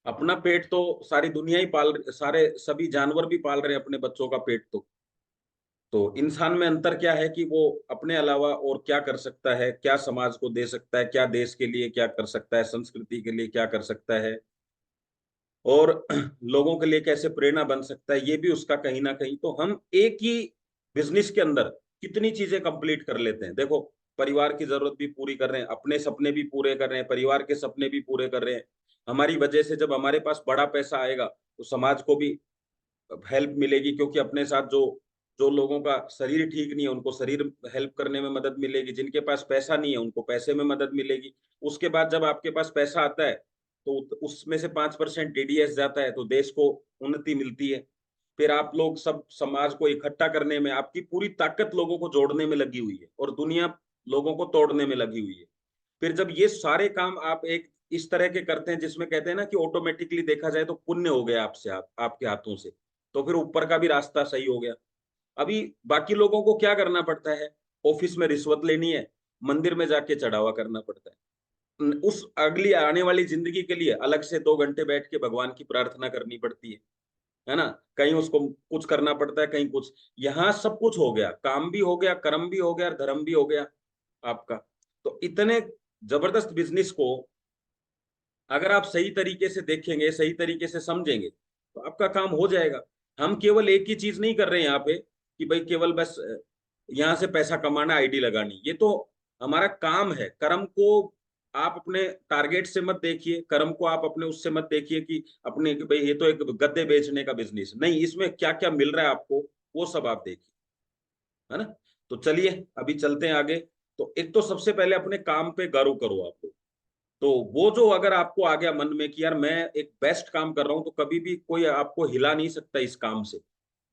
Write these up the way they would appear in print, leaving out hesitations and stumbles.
अपना पेट तो सारी दुनिया ही पाल, सारे सभी जानवर भी पाल रहे हैं अपने बच्चों का पेट। तो इंसान में अंतर क्या है कि वो अपने अलावा और क्या कर सकता है, क्या समाज को दे सकता है, क्या देश के लिए क्या कर सकता है, संस्कृति के लिए क्या कर सकता है, और लोगों के लिए कैसे प्रेरणा बन सकता है, ये भी उसका कहीं ना कहीं। तो हम एक ही बिजनेस के अंदर कितनी चीजें कंप्लीट कर लेते हैं। देखो, परिवार की जरूरत भी पूरी कर रहे हैं, अपने सपने भी पूरे कर रहे हैं, परिवार के सपने भी पूरे कर रहे हैं। हमारी वजह से जब हमारे पास बड़ा पैसा आएगा तो समाज को भी हेल्प मिलेगी, क्योंकि अपने साथ जो जो लोगों का शरीर ठीक नहीं है उनको शरीर हेल्प करने में मदद मिलेगी, जिनके पास पैसा नहीं है उनको पैसे में मदद मिलेगी। उसके बाद जब आपके पास पैसा आता है तो उसमें से 5% टीडीएस जाता है, तो देश को उन्नति मिलती है। फिर आप लोग सब समाज को इकट्ठा करने में, आपकी पूरी ताकत लोगों को जोड़ने में लगी हुई है और दुनिया लोगों को तोड़ने में लगी हुई है। फिर जब ये सारे काम आप एक इस तरह के करते हैं जिसमें कहते हैं ना कि ऑटोमेटिकली देखा जाए तो पुण्य हो गया आपसे, आपके हाथों से, तो फिर ऊपर का भी रास्ता सही हो गया। अभी बाकी लोगों को क्या करना पड़ता है? ऑफिस में रिश्वत लेनी है, मंदिर में जाके चढ़ावा करना पड़ता है, उस अगली आने वाली जिंदगी के लिए अलग से 2 घंटे बैठ के भगवान की प्रार्थना करनी पड़ती है ना? कहीं उसको कुछ करना पड़ता है, कहीं कुछ। यहाँ सब कुछ हो गया, काम भी हो गया, कर्म भी हो गया, धर्म भी हो गया आपका। तो इतने जबरदस्त बिजनेस को अगर आप सही तरीके से देखेंगे, सही तरीके से समझेंगे, तो आपका काम हो जाएगा। हम केवल एक ही चीज नहीं कर रहे हैं यहाँ पे कि भाई केवल बस यहाँ से पैसा कमाना, आईडी लगानी, ये तो हमारा काम है। कर्म को आप अपने टारगेट से मत देखिए, कर्म को आप अपने उससे मत देखिए कि अपने कि भाई ये तो एक गद्दे बेचने का बिजनेस नहीं, इसमें क्या क्या मिल रहा है आपको वो सब आप देखिए, है ना? तो चलिए अभी चलते हैं आगे। तो एक तो सबसे पहले अपने काम पे गर्व करो आप लोग। तो वो जो अगर आपको आ गया मन में कि यार मैं एक बेस्ट काम कर रहा हूं, तो कभी भी कोई आपको हिला नहीं सकता इस काम से।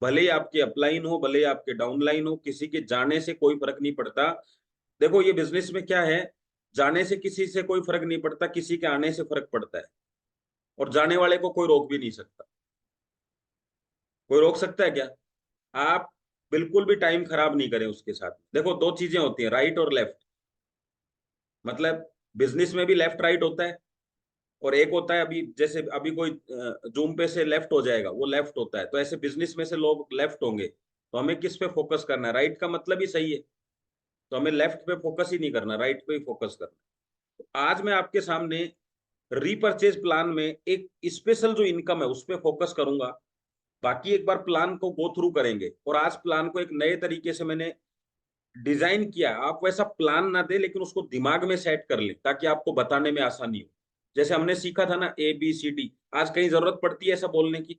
भले ही आपके अपलाइन हो, भले ही आपके डाउनलाइन हो, किसी के जाने से कोई फर्क नहीं पड़ता। देखो ये बिजनेस में क्या है, जाने से किसी से कोई फर्क नहीं पड़ता, किसी के आने से फर्क पड़ता है। और जाने वाले को कोई रोक भी नहीं सकता। कोई रोक सकता है क्या? आप बिल्कुल भी टाइम खराब नहीं करें उसके साथ। देखो दो चीजें होती हैं, राइट और लेफ्ट। मतलब बिजनेस में भी लेफ्ट राइट होता है, और एक होता है अभी जैसे अभी कोई जूम पे से लेफ्ट हो जाएगा, वो लेफ्ट होता है। तो ऐसे बिजनेस में से लोग लेफ्ट होंगे, तो हमें किस पे फोकस करना है? राइट का मतलब ही सही है, तो हमें लेफ्ट पे फोकस ही नहीं करना, राइट पे ही फोकस करना। तो आज मैं आपके सामने रीपर्चेज प्लान में एक स्पेशल जो इनकम है उस पर फोकस करूंगा। बाकी एक बार प्लान को गो थ्रू करेंगे, और आज प्लान को एक नए तरीके से मैंने डिजाइन किया। आप वैसा प्लान ना दे लेकिन उसको दिमाग में सेट कर ले, ताकि आपको बताने में आसानी हो। जैसे हमने सीखा था ना ABCD, आज कहीं जरूरत पड़ती है ऐसा बोलने की,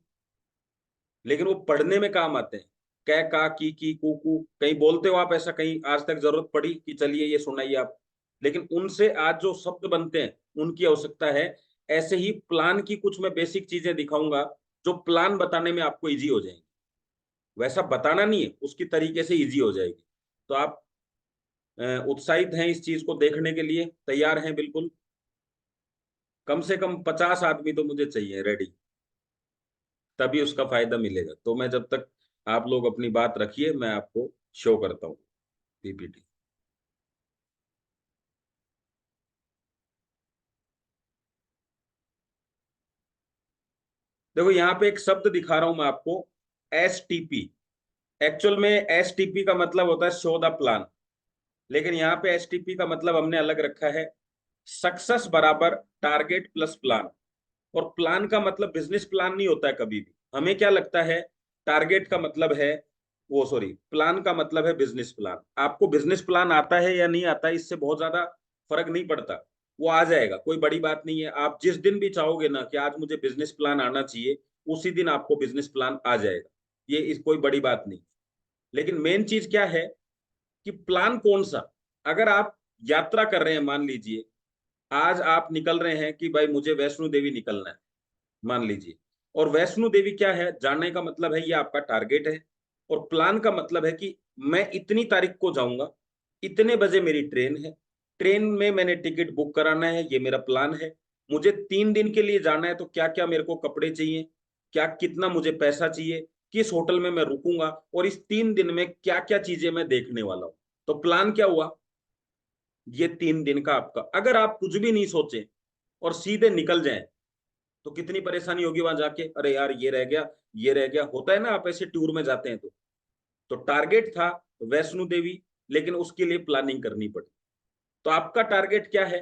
लेकिन वो पढ़ने में काम आते हैं। कै का की कू कू, कहीं बोलते हो आप ऐसा? कहीं आज तक जरूरत पड़ी कि चलिए ये सुनाइए आप? लेकिन उनसे आज जो शब्द बनते हैं उनकी आवश्यकता है। ऐसे ही प्लान की कुछ मैं बेसिक चीजें दिखाऊंगा जो प्लान बताने में आपको इजी हो जाएंगी। वैसा बताना नहीं है, उसकी तरीके से इजी हो जाएगी। तो आप उत्साहित हैं इस चीज को देखने के लिए? तैयार हैं बिल्कुल? कम से कम 50 आदमी तो मुझे चाहिए रेडी, तभी उसका फायदा मिलेगा। तो मैं जब तक, आप लोग अपनी बात रखिए, मैं आपको शो करता हूँ PPT। देखो यहाँ पे एक शब्द दिखा रहा हूं मैं आपको, STP। एक्चुअल में STP का मतलब होता है शो द प्लान, लेकिन यहाँ पे STP का मतलब हमने अलग रखा है, सक्सेस बराबर टारगेट प्लस प्लान। और प्लान का मतलब बिजनेस प्लान नहीं होता है कभी भी। हमें क्या लगता है, टारगेट का मतलब है, वो सॉरी, प्लान का मतलब है बिजनेस प्लान। आपको बिजनेस प्लान आता है या नहीं आता है इससे बहुत ज्यादा फर्क नहीं पड़ता, वो आ जाएगा, कोई बड़ी बात नहीं है। आप जिस दिन भी चाहोगे ना कि आज मुझे बिजनेस प्लान आना चाहिए, उसी दिन आपको बिजनेस प्लान आ जाएगा। ये इस कोई बड़ी बात नहीं। लेकिन मेन चीज क्या है कि प्लान कौन सा। अगर आप यात्रा कर रहे हैं, मान लीजिए आज आप निकल रहे हैं कि भाई मुझे वैष्णो देवी निकलना है, मान लीजिए। और वैष्णो देवी क्या है, जाने का मतलब है ये आपका टारगेट है। और प्लान का मतलब है कि मैं इतनी तारीख को जाऊंगा, इतने बजे मेरी ट्रेन है, ट्रेन में मैंने टिकट बुक कराना है, ये मेरा प्लान है। मुझे 3 दिन के लिए जाना है, तो क्या क्या मेरे को कपड़े चाहिए, क्या कितना मुझे पैसा चाहिए, किस होटल में मैं रुकूंगा, और इस 3 दिन में क्या क्या चीजें मैं देखने वाला हूं। तो प्लान क्या हुआ? ये 3 दिन का आपका। अगर आप कुछ भी नहीं सोचे और सीधे निकल जाएं, तो कितनी परेशानी होगी वहां जाके, अरे यार ये रह गया, ये रह गया, होता है ना, आप ऐसे टूर में जाते हैं तो टारगेट था वैष्णो देवी, लेकिन उसके लिए प्लानिंग करनी पड़ी। तो आपका टारगेट क्या है?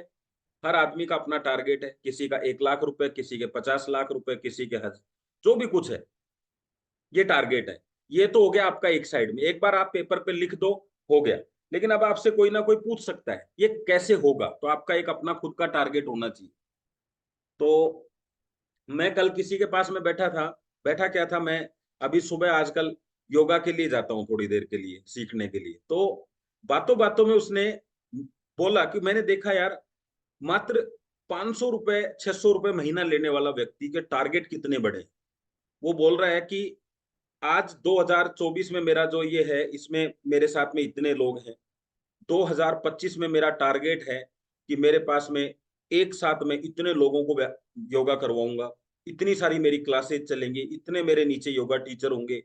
हर आदमी का अपना टारगेट है, किसी का 1 लाख रुपए, किसी के 50 लाख रुपए, किसी के हजार, जो भी कुछ है, ये टारगेट है। ये तो हो गया आपका एक साइड में, एक बार आप पेपर पे लिख दो, हो गया। लेकिन अब आपसे कोई ना कोई पूछ सकता है ये कैसे होगा, तो आपका एक अपना खुद का टारगेट होना चाहिए। तो मैं कल किसी के पास में बैठा था, बैठा क्या था मैं, अभी सुबह आजकल योगा के लिए जाता हूँ थोड़ी देर के लिए सीखने के लिए। तो बातों बातों में उसने बोला कि मैंने देखा यार, मात्र 500 रुपए 600 रुपए महीना लेने वाला व्यक्ति के टारगेट कितने बड़े हैं। वो बोल रहा है कि आज 2024 में मेरा जो ये है, इसमें मेरे साथ में इतने लोग हैं, 2025 में मेरा टारगेट है कि मेरे पास में एक साथ में इतने लोगों को योगा करवाऊंगा, इतनी सारी मेरी क्लासेज चलेंगी, इतने मेरे नीचे योगा टीचर होंगे,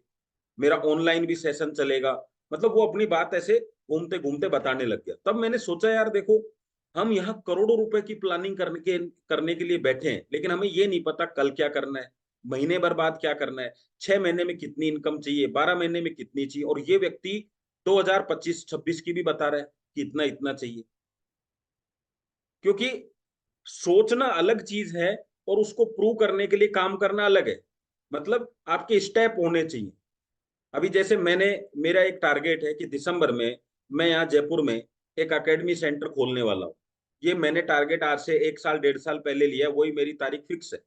मेरा ऑनलाइन भी सेशन चलेगा। मतलब वो अपनी बात ऐसे घूमते घूमते बताने लग गया। तब मैंने सोचा यार देखो, हम यहाँ करोड़ों रुपए की प्लानिंग करने के लिए बैठे हैं, लेकिन हमें ये नहीं पता कल क्या करना है, महीने भर बाद क्या करना है, 6 महीने में कितनी इनकम चाहिए, 12 महीने में कितनी चाहिए। और ये व्यक्ति 2025-26 की भी बता रहा है कि इतना इतना चाहिए। क्योंकि सोचना अलग चीज है और उसको प्रूव करने के लिए काम करना अलग है। मतलब आपके स्टेप होने चाहिए। अभी जैसे मैंने, मेरा एक टारगेट है कि दिसंबर में मैं यहाँ जयपुर में एक एकेडमी सेंटर खोलने वाला हूँ। ये मैंने टारगेट आज से 1 साल 1.5 साल पहले लिया, वही मेरी तारीख फिक्स है।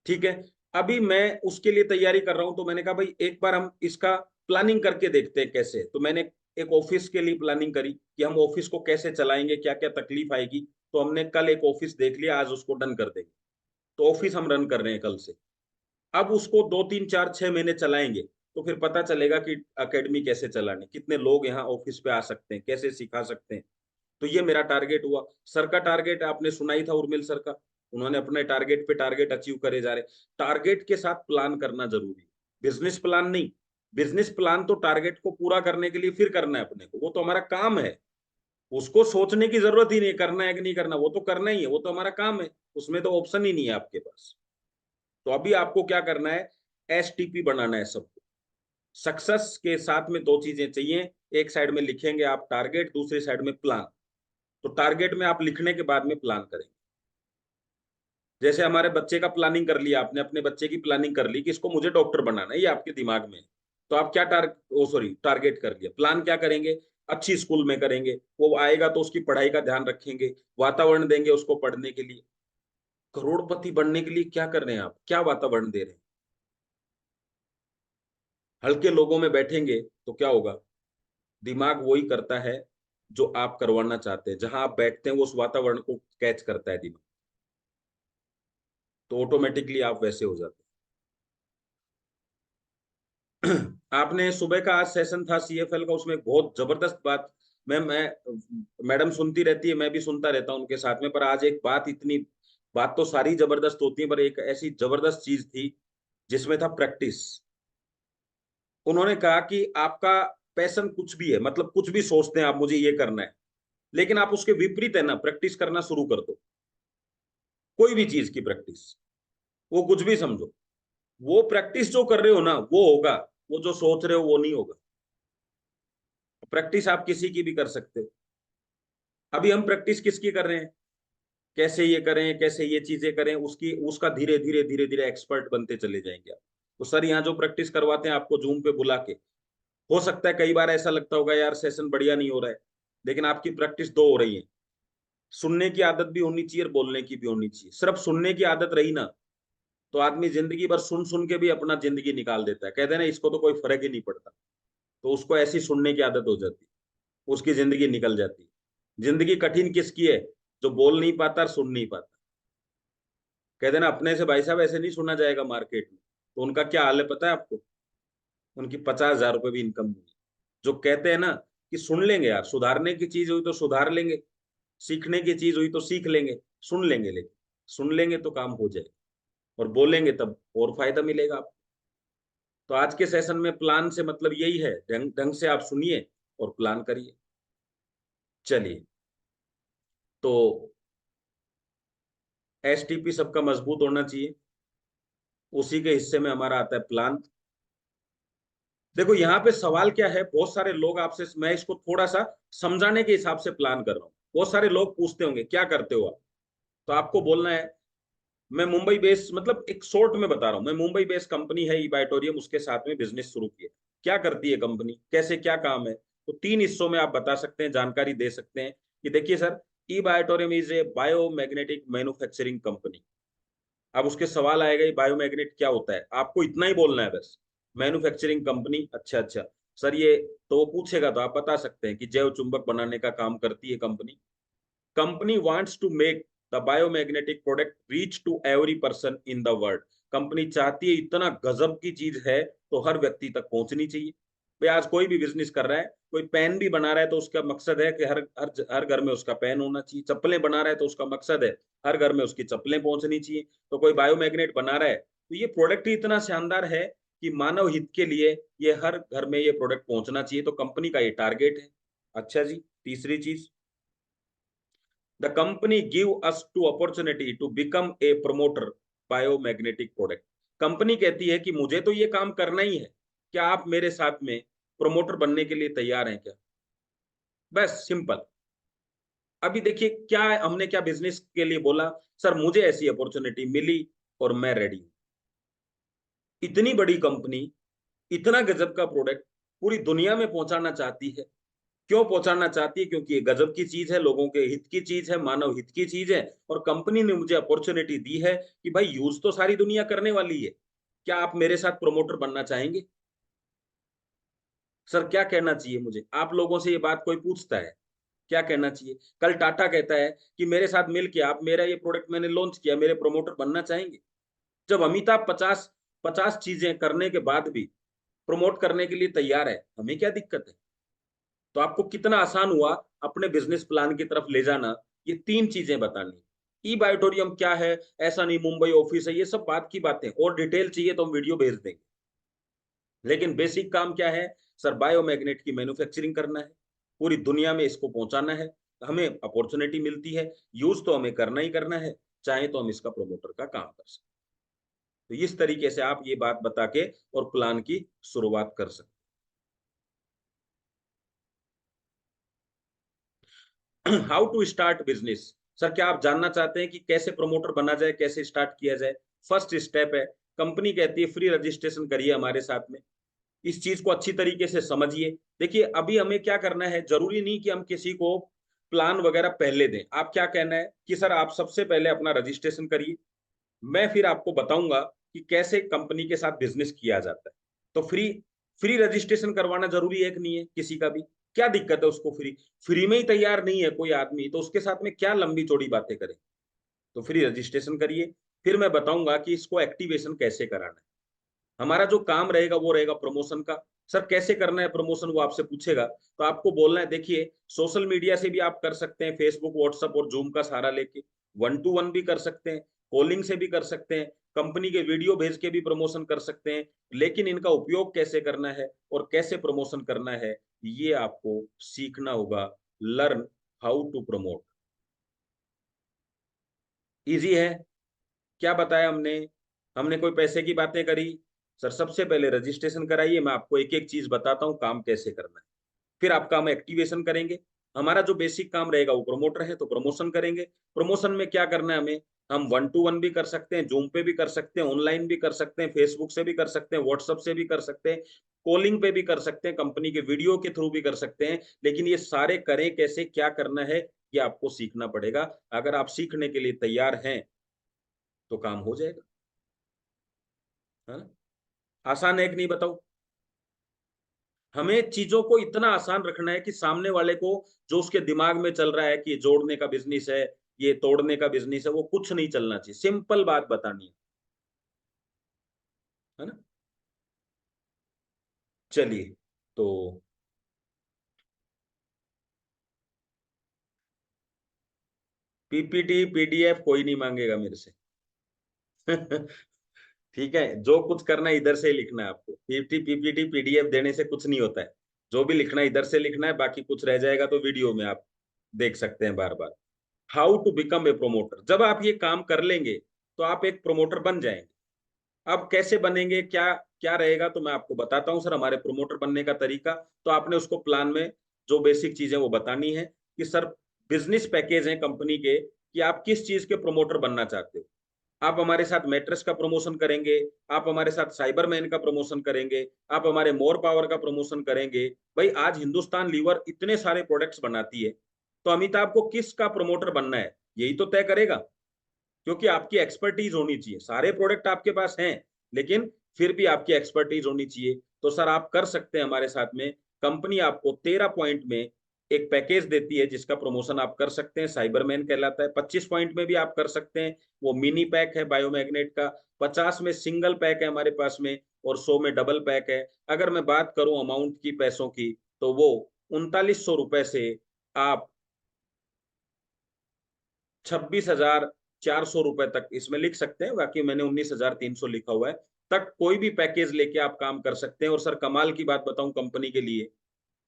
ठीक है। अभी मैं उसके लिए तैयारी कर रहा हूँ, तो मैंने कहा भाई एक बार हम इसका प्लानिंग करके देखते हैं कैसे। तो मैंने एक ऑफिस के लिए प्लानिंग करी कि हम ऑफिस को कैसे चलाएंगे, क्या क्या तकलीफ आएगी। तो हमने कल एक ऑफिस देख लिया, आज उसको डन कर देंगे। तो ऑफिस हम रन कर रहे हैं कल से। अब उसको 2 3 4 6 महीने चलाएंगे, तो फिर पता चलेगा कि एकेडमी कैसे चलानी, कितने लोग यहाँ ऑफिस पे आ सकते हैं, कैसे सिखा सकते हैं। तो ये मेरा टारगेट हुआ। सर का टारगेट आपने सुना ही था, उर्मिल सर का, उन्होंने अपने टारगेट पे टारगेट अचीव करे जा रहे। टारगेट के साथ प्लान करना जरूरी है, बिजनेस प्लान नहीं। बिजनेस प्लान तो टारगेट को पूरा करने के लिए फिर करना है अपने को, वो तो हमारा काम है। उसको सोचने की जरूरत ही नहीं, करना है कि नहीं करना, वो तो करना ही है, वो तो हमारा काम है। उसमें तो ऑप्शन ही नहीं है आपके पास। तो अभी आपको क्या करना है, एसटीपी बनाना है सबको। सक्सेस के साथ में दो चीजें चाहिए, एक साइड में लिखेंगे आप टारगेट, दूसरी साइड में प्लान। तो टारगेट में आप लिखने के बाद में प्लान करेंगे। जैसे हमारे बच्चे का प्लानिंग कर लिया आपने, अपने बच्चे की प्लानिंग कर ली कि इसको मुझे डॉक्टर बनाना है, ये आपके दिमाग में है। तो आप क्या टारगेट कर लिया, प्लान क्या करेंगे, अच्छी स्कूल में करेंगे, वो आएगा तो उसकी पढ़ाई का ध्यान रखेंगे, वातावरण देंगे उसको पढ़ने के लिए। करोड़पति बनने के लिए क्या कर रहे हैं आप, क्या वातावरण दे रहे हैं? हल्के लोगों में बैठेंगे तो क्या होगा, दिमाग वही करता है जो आप करवाना चाहते हैं। जहां आप बैठते हैं वो उस वातावरण को कैच करता है दिमाग, तो ऑटोमेटिकली आप वैसे हो जाते हैं। आपने सुबह का आज सेशन था सीएफएल का, उसमें बहुत जबरदस्त बात, मैं मैडम सुनती रहती है, मैं भी सुनता रहता हूँ उनके साथ में, पर आज एक बात, इतनी बात तो सारी जबरदस्त होती है, पर एक ऐसी जबरदस्त चीज थी जिसमें था प्रैक्टिस। उन्होंने कहा कि आपका पैशन कुछ भी है, मतलब कुछ भी सोचते हैं आप मुझे ये करना है, लेकिन आप उसके विपरीत है ना प्रैक्टिस करना शुरू कर दो। कोई भी चीज की प्रैक्टिस, वो कुछ भी समझो, वो प्रैक्टिस जो कर रहे हो ना वो होगा, वो जो सोच रहे हो वो नहीं होगा। प्रैक्टिस आप किसी की भी कर सकते हो। अभी हम प्रैक्टिस किसकी कर रहे हैं, कैसे ये करें, कैसे ये चीजें करें, उसकी उसका धीरे धीरे धीरे धीरे एक्सपर्ट बनते चले जाएंगे आप। तो सर यहाँ जो प्रैक्टिस करवाते हैं आपको जूम पे बुला के, हो सकता है कई बार ऐसा लगता होगा यार सेशन बढ़िया नहीं हो रहा है, लेकिन आपकी प्रैक्टिस दो हो रही है। सुनने की आदत भी होनी चाहिए और बोलने की भी होनी चाहिए। सिर्फ सुनने की आदत रही ना, तो आदमी जिंदगी भर सुन सुन के भी अपना जिंदगी निकाल देता है, कहते हैं ना इसको तो कोई फर्क ही नहीं पड़ता। तो उसको ऐसी सुनने की आदत हो जाती है, उसकी जिंदगी निकल जाती है। जिंदगी कठिन किसकी है, जो बोल नहीं पाता और सुन नहीं पाता। कहते हैं ना अपने से भाई साहब ऐसे नहीं सुना जाएगा मार्केट में। तो उनका क्या हाल है पता है आपको, उनकी 50,000 रुपए भी इनकम नहीं है। जो कहते हैं ना कि सुन लेंगे यार, सुधारने की चीज हुई तो सुधार लेंगे, सीखने की चीज हुई तो सीख लेंगे, सुन लेंगे, लेकिन सुन लेंगे तो काम हो जाएगा, और बोलेंगे तब और फायदा मिलेगा आपको। तो आज के सेशन में प्लान से मतलब यही है, ढंग ढंग से आप सुनिए और प्लान करिए। चलिए। तो एसटीपी सबका मजबूत होना चाहिए। उसी के हिस्से में हमारा आता है प्लान। देखो यहाँ पे सवाल क्या है, बहुत सारे लोग आपसे, मैं इसको थोड़ा सा समझाने के हिसाब से प्लान कर रहा हूँ। बहुत सारे लोग पूछते होंगे क्या करते हो आप, तो आपको बोलना है मैं मुंबई बेस, मतलब एक शॉर्ट में बता रहा हूँ, मैं मुंबई बेस कंपनी है ईबाइटोरियम, उसके साथ में बिजनेस शुरू किया। क्या करती है कंपनी, कैसे क्या काम है, तो तीन हिस्सों में आप बता सकते हैं, जानकारी दे सकते हैं कि देखिए sir, Ebitorium is a biomagnetic manufacturing company. अब उसके सवाल आएगा ये बायोमैग्नेट क्या होता है, आपको इतना ही बोलना है बस, मैन्युफैक्चरिंग कंपनी। अच्छा अच्छा सर ये, तो वो पूछेगा तो आप बता सकते हैं कि जैव चुंबक बनाने का काम करती है company. Company wants to make the biomagnetic product reach to every person in the world. Company चाहती है इतना गजब की चीज है तो हर व्यक्ति तक पहुंचनी चाहिए। भाई आज कोई भी बिजनेस कर रहा है, कोई पेन भी बना रहा है तो उसका मकसद है कि हर हर हर घर में उसका पेन होना चाहिए। चप्पलें बना रहा है तो उसका मकसद है हर घर में उसकी चप्पलें पहुंचनी चाहिए। तो कोई बायोमैग्नेट बना रहा है तो ये प्रोडक्ट ही इतना शानदार है कि मानव हित के लिए ये हर घर में ये प्रोडक्ट पहुंचना चाहिए, तो कंपनी का ये टारगेट है। अच्छा जी, तीसरी चीज, the company give us to opportunity to become a promoter biomagnetic product. Company कहती है कि मुझे तो ये काम करना ही है, क्या आप मेरे साथ में प्रमोटर बनने के लिए तैयार हैं क्या? बस सिंपल। अभी देखिए क्या हमने क्या बिजनेस के लिए बोला, सर मुझे ऐसी अपॉर्चुनिटी मिली और मैं रेडी हूं। इतनी बड़ी कंपनी इतना गजब का प्रोडक्ट पूरी दुनिया में पहुंचाना चाहती है। क्यों पहुंचाना चाहती है? क्योंकि ये गजब की चीज है, लोगों के हित की चीज है, मानव हित की चीज है, और कंपनी ने मुझे अपॉर्चुनिटी दी है कि भाई यूज तो सारी दुनिया करने वाली है, क्या आप मेरे साथ प्रमोटर बनना चाहेंगे? सर क्या कहना चाहिए मुझे, आप लोगों से ये बात कोई पूछता है, क्या कहना चाहिए? कल टाटा कहता है कि मेरे साथ मिलके आप, मेरा ये प्रोडक्ट मैंने लॉन्च किया, मेरे प्रमोटर बनना चाहेंगे? जब अमिताभ 50 चीजें करने के बाद भी प्रमोट करने के लिए तैयार है, हमें क्या दिक्कत है? तो आपको कितना आसान हुआ अपने बिजनेस प्लान की तरफ ले जाना, ये तीन चीजें बतानी। ई बायोटोरियम क्या है, ऐसा नहीं मुंबई ऑफिस है, ये सब बात की बातें, और डिटेल चाहिए तो हम वीडियो भेज देंगे। लेकिन बेसिक काम क्या है? सर बायोमैग्नेट की मैन्युफैक्चरिंग करना है, पूरी दुनिया में इसको पहुंचाना है, हमें अपॉर्चुनिटी मिलती है, यूज तो हमें करना ही करना है, चाहे तो हम इसका प्रमोटर का काम कर सकते। तो इस तरीके से आप ये बात बता के और प्लान की शुरुआत कर सकते। How to start business. Sir क्या आप जानना चाहते हैं कि कैसे प्रमोटर बना जाए, कैसे स्टार्ट किया जाए? फर्स्ट स्टेप है, कंपनी कहती है फ्री रजिस्ट्रेशन करिए हमारे साथ में। इस चीज को अच्छी तरीके से समझिए। देखिए अभी हमें क्या करना है, जरूरी नहीं कि हम किसी को प्लान वगैरह पहले दें। आप क्या कहना है कि सर आप सबसे पहले अपना रजिस्ट्रेशन करिए, मैं फिर आपको बताऊंगा कि कैसे कंपनी के साथ बिजनेस किया जाता है। तो फ्री फ्री रजिस्ट्रेशन करवाना जरूरी है कि नहीं है किसी का भी? क्या दिक्कत है उसको? फ्री फ्री में ही तैयार नहीं है कोई आदमी, तो उसके साथ में क्या लंबी चौड़ी बातें करें? तो फ्री रजिस्ट्रेशन करिए। फिर मैं बताऊंगा कि इसको एक्टिवेशन कैसे कराना है। हमारा जो काम रहेगा वो रहेगा प्रमोशन का। सर कैसे करना है प्रमोशन, वो आपसे पूछेगा, तो आपको बोलना है देखिए सोशल मीडिया से भी आप कर सकते हैं, फेसबुक व्हाट्सएप और जूम का सहारा लेके, वन टू वन भी कर सकते हैं, कॉलिंग से भी कर सकते हैं, कंपनी के वीडियो भेज के भी प्रमोशन कर सकते हैं। लेकिन इनका उपयोग कैसे करना है और कैसे प्रमोशन करना है, ये आपको सीखना होगा। Learn how to promote. Easy है। क्या बताया हमने? हमने कोई पैसे की बातें करी? सर सबसे पहले रजिस्ट्रेशन कराइए, मैं आपको एक एक चीज बताता हूँ काम कैसे करना है। फिर आपका हम एक्टिवेशन करेंगे। हमारा जो बेसिक काम रहेगा वो प्रमोटर है, तो प्रमोशन करेंगे। प्रमोशन में क्या करना है हमें, हम वन टू वन भी कर सकते हैं, जूम पे भी कर सकते हैं, ऑनलाइन भी कर सकते हैं, फेसबुक से भी कर सकते हैं, व्हाट्सएप से भी कर सकते हैं, कॉलिंग पे भी कर सकते हैं, कंपनी के वीडियो के थ्रू भी कर सकते हैं। लेकिन ये सारे करें कैसे, क्या करना है, ये आपको सीखना पड़ेगा। अगर आप सीखने के लिए तैयार हैं तो काम हो जाएगा, है ना? आसान है कि नहीं बताओ? हमें चीजों को इतना आसान रखना है कि सामने वाले को जो उसके दिमाग में चल रहा है कि ये जोड़ने का बिजनेस है, ये तोड़ने का बिजनेस है, वो कुछ नहीं चलना चाहिए, सिंपल बात बतानी है ना? चलिए, तो पीपीटी पीडीएफ कोई नहीं मांगेगा मेरे से। ठीक है, जो कुछ करना है इधर से ही लिखना है आपको, पीपीटी पीपीटी पीडीएफ देने से कुछ नहीं होता है। जो भी लिखना है इधर से लिखना है, बाकी कुछ रह जाएगा तो वीडियो में आप देख सकते हैं बार बार। How to become a promoter. जब आप ये काम कर लेंगे तो आप एक प्रोमोटर बन जाएंगे। अब कैसे बनेंगे, क्या क्या रहेगा, तो मैं आपको बताता हूँ सर हमारे प्रोमोटर बनने का तरीका। तो आपने उसको प्लान में जो बेसिक चीजें वो बतानी है कि सर बिजनेस पैकेज है कंपनी के कि आप किस चीज के प्रोमोटर बनना चाहते हो। आप हमारे साथ मैट्रेस का प्रमोशन करेंगे, आप हमारे साथ साइबरमैन का प्रमोशन करेंगे, आप हमारे मोर पावर का प्रमोशन करेंगे। भाई आज हिंदुस्तान लीवर इतने सारे प्रोडक्ट्स बनाती है, तो अमिताभ को किसका प्रमोटर बनना है यही तो तय करेगा। क्योंकि आपकी एक्सपर्टीज होनी चाहिए, सारे प्रोडक्ट आपके पास हैं लेकिन फिर भी आपकी एक्सपर्टीज होनी चाहिए। तो सर आप कर सकते हैं हमारे साथ में। कंपनी आपको 13 पॉइंट में एक पैकेज देती है जिसका प्रमोशन आप कर सकते हैं, साइबरमैन कहलाता है। 25 पॉइंट में भी आप कर सकते हैं, वो मिनी पैक है बायोमैग्नेट का। 50 में सिंगल पैक है हमारे पास में, और 100 में डबल पैक है। अगर मैं बात करूं अमाउंट की, पैसों की, तो वो 3900 रुपए से आप 26,400 रुपए तक इसमें लिख सकते हैं, बाकी मैंने 19,300 लिखा हुआ है, तक कोई भी पैकेज लेके आप काम कर सकते हैं। और सर कमाल की बात बताऊं कंपनी के लिए,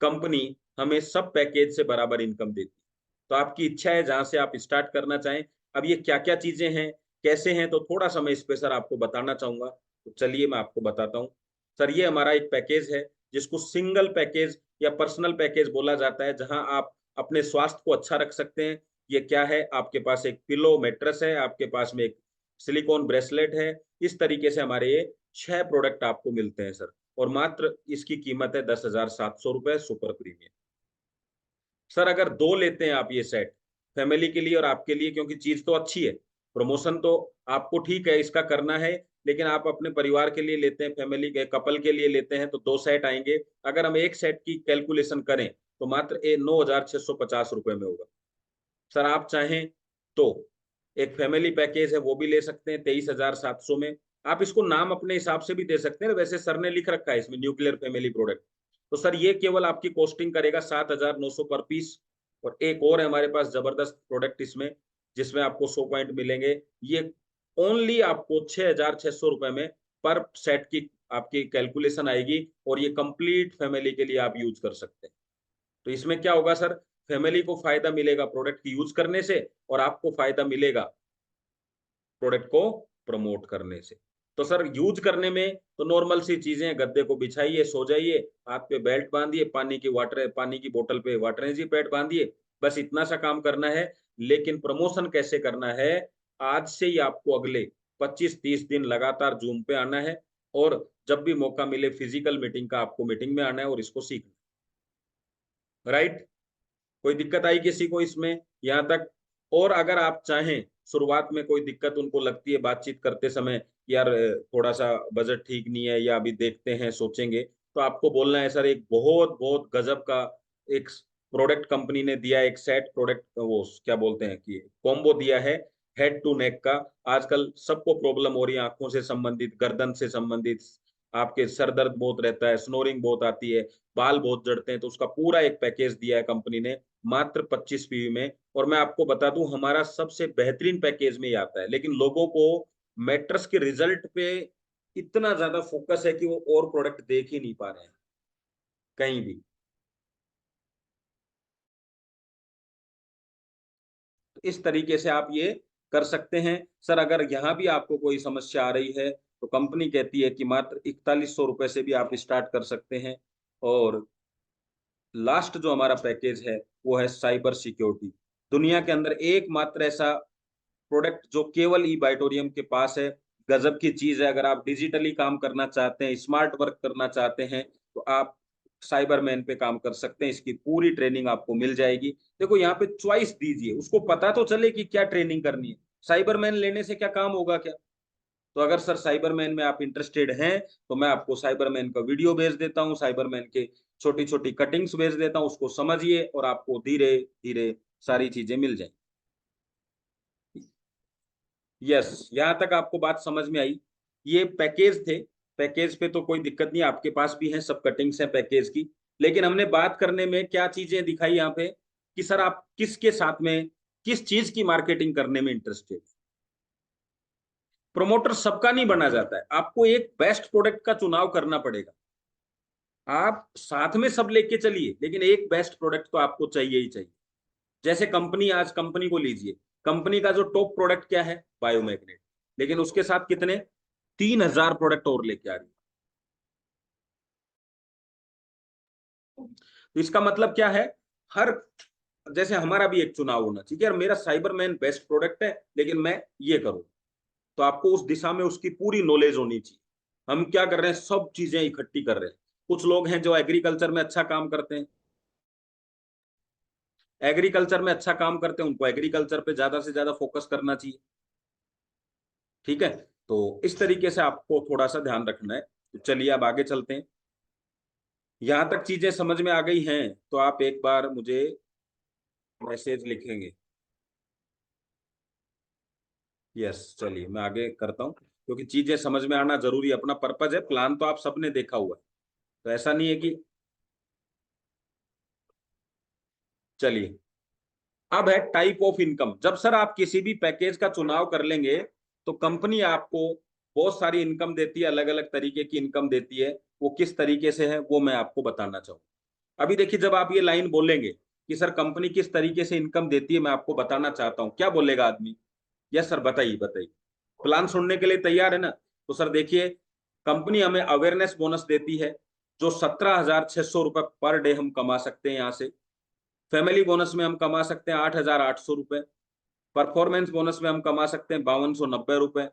कंपनी हमें सब पैकेज से बराबर इनकम देती है। तो आपकी इच्छा है जहां से आप स्टार्ट करना चाहें। अब ये क्या क्या चीजें हैं, कैसे हैं, तो थोड़ा सा मैं इस पे सर आपको बताना चाहूंगा। तो चलिए मैं आपको बताता हूँ। सर ये हमारा एक पैकेज है जिसको सिंगल पैकेज या पर्सनल पैकेज बोला जाता है, जहां आप अपने स्वास्थ्य को अच्छा रख सकते हैं। ये क्या है, आपके पास एक पिलो मैट्रेस है, आपके पास में एक सिलिकॉन ब्रेसलेट है। इस तरीके से हमारे ये 6 प्रोडक्ट आपको मिलते हैं सर, और मात्र इसकी कीमत है 10,700 रुपए सुपर प्रीमियम। सर अगर दो लेते हैं आप ये सेट, फैमिली के लिए और आपके लिए, क्योंकि चीज तो अच्छी है, प्रमोशन तो आपको ठीक है इसका करना है, लेकिन आप अपने परिवार के लिए लेते हैं, फैमिली के कपल के लिए लेते हैं, तो 2 सेट आएंगे। अगर हम एक सेट की कैलकुलेशन करें तो मात्र 9,650 रुपए में होगा। सर आप चाहें तो एक फैमिली पैकेज है वो भी ले सकते हैं 23,700 में। आप इसको नाम अपने हिसाब से भी दे सकते हैं, वैसे सर ने लिख रखा है इसमें न्यूक्लियर फैमिली प्रोडक्ट। तो सर ये केवल आपकी कॉस्टिंग करेगा 7,900 पर पीस। और एक और है हमारे पास जबरदस्त प्रोडक्ट इसमें, जिसमें आपको 100 पॉइंट मिलेंगे। ये ओनली आपको 6,600 रुपए में पर सेट की आपकी कैलकुलेशन आएगी, और ये कंप्लीट फैमिली के लिए आप यूज कर सकते हैं। तो इसमें क्या होगा सर, फैमिली को फायदा मिलेगा प्रोडक्ट यूज करने से, और आपको फायदा मिलेगा प्रोडक्ट को प्रमोट करने से। तो सर यूज करने में तो नॉर्मल सी चीजें, गद्दे को बिछाइए, सो जाइए, हाथ पे बेल्ट बांधिए, पानी की बोतल पे वाटरेंजी पैड बांधिए, बस इतना सा काम करना है। लेकिन प्रमोशन कैसे करना है, आज से ही आपको अगले 25-30 दिन लगातार जूम पे आना है, और जब भी मौका मिले फिजिकल मीटिंग का आपको मीटिंग में आना है और इसको सीखना है। राइट? कोई दिक्कत आई किसी को इसमें यहाँ तक? और अगर आप चाहें, शुरुआत में कोई दिक्कत उनको लगती है बातचीत करते समय, यार थोड़ा सा बजट ठीक नहीं है, या अभी देखते हैं सोचेंगे, तो आपको बोलना है सर एक बहुत बहुत गजब का एक प्रोडक्ट कंपनी ने दिया है, एक सेट प्रोडक्ट, वो क्या बोलते हैं कि कॉम्बो दिया है हेड टू नेक का। आजकल सबको प्रॉब्लम हो रही है, आंखों से संबंधित, गर्दन से संबंधित, आपके सर दर्द बहुत रहता है, स्नोरिंग बहुत आती है, बाल बहुत जड़ते हैं, तो उसका पूरा एक पैकेज दिया है कंपनी ने मात्र 25 पीवी में। और मैं आपको बता दूं हमारा सबसे बेहतरीन पैकेज में ही आता है, लेकिन लोगों को मैट्रेस के रिजल्ट पे इतना ज्यादा फोकस है कि वो और प्रोडक्ट देख ही नहीं पा रहे हैं कहीं भी। तो इस तरीके से आप ये कर सकते हैं। सर अगर यहाँ भी आपको कोई समस्या आ रही है, तो कंपनी कहती है कि मात्र 4100 रुपए से भी आप स्टार्ट कर सकते हैं। और लास्ट जो हमारा पैकेज है वो है साइबर सिक्योरिटी। दुनिया के अंदर एकमात्र ऐसा प्रोडक्ट जो केवल ई बाइटोरियम के पास है। गजब की चीज है, अगर आप डिजिटली काम करना चाहते हैं, स्मार्ट वर्क करना चाहते हैं, तो आप साइबरमैन पे काम कर सकते हैं। इसकी पूरी ट्रेनिंग आपको मिल जाएगी। देखो यहाँ पे चॉइस दीजिए, उसको पता तो चले कि क्या ट्रेनिंग करनी है। साइबरमैन लेने से क्या काम होगा क्या? तो अगर सर साइबरमैन में आप इंटरेस्टेड हैं, तो मैं आपको साइबरमैन का वीडियो भेज देता हूँ, साइबरमैन के छोटी छोटी कटिंग्स भेज देता हूँ, उसको समझिए और आपको धीरे धीरे सारी चीजें मिल जाएंगी। यस, यहाँ तक आपको बात समझ में आई? ये पैकेज थे, पैकेज पे तो कोई दिक्कत नहीं, आपके पास भी है, सब कटिंग्स हैं पैकेज की। लेकिन हमने बात करने में क्या चीजें दिखाई यहाँ पे, कि सर आप किसके साथ में, किस चीज की मार्केटिंग करने में इंटरेस्टेड। प्रोमोटर सबका नहीं बना जाता है, आपको एक बेस्ट प्रोडक्ट का चुनाव करना पड़ेगा। आप साथ में सब लेके चलिए, लेकिन एक बेस्ट प्रोडक्ट तो आपको चाहिए ही चाहिए। जैसे कंपनी, आज कंपनी को लीजिए, कंपनी का जो टॉप प्रोडक्ट क्या है, बायोमैग्नेट, लेकिन उसके साथ कितने, 3,000 प्रोडक्ट और लेके आ रही है। तो इसका मतलब क्या है, हर, जैसे हमारा भी एक चुनाव होना चाहिए यार, मेरा साइबरमैन बेस्ट प्रोडक्ट है लेकिन मैं ये करूं, तो आपको उस दिशा में उसकी पूरी नॉलेज होनी चाहिए। हम क्या कर रहे हैं, सब चीजें इकट्ठी कर रहे हैं। कुछ लोग हैं जो एग्रीकल्चर में अच्छा काम करते हैं, एग्रीकल्चर में अच्छा काम करते हैं, उनको एग्रीकल्चर पे ज्यादा से ज्यादा फोकस करना चाहिए। ठीक है, तो इस तरीके से आपको थोड़ा सा ध्यान रखना है। तो चलिए अब आगे चलते हैं। यहां तक चीजें समझ में आ गई हैं तो आप एक बार मुझे मैसेज लिखेंगे। यस, चलिए मैं आगे करता हूँ, क्योंकि चीजें समझ में आना जरूरी है। अपना पर्पज है, प्लान तो आप सबने देखा हुआ है, तो ऐसा नहीं है कि, चलिए अब है टाइप ऑफ इनकम। जब सर आप किसी भी पैकेज का चुनाव कर लेंगे तो कंपनी आपको बहुत सारी इनकम देती है, अलग अलग तरीके की इनकम देती है। वो किस तरीके से है वो मैं आपको बताना चाहूँ। अभी देखिए, जब आप ये लाइन बोलेंगे कि सर कंपनी किस तरीके से इनकम देती है, मैं आपको बताना चाहता हूँ, क्या बोलेगा आदमी, यस सर बताइए बताइए। प्लान सुनने के लिए तैयार है ना? तो सर देखिए, कंपनी हमें अवेयरनेस बोनस देती है, जो 17,600 रुपए पर डे हम कमा सकते हैं यहाँ से। फैमिली बोनस में हम कमा सकते हैं 8,800 रुपए। परफॉर्मेंस बोनस में हम कमा सकते हैं 5,290 रुपए।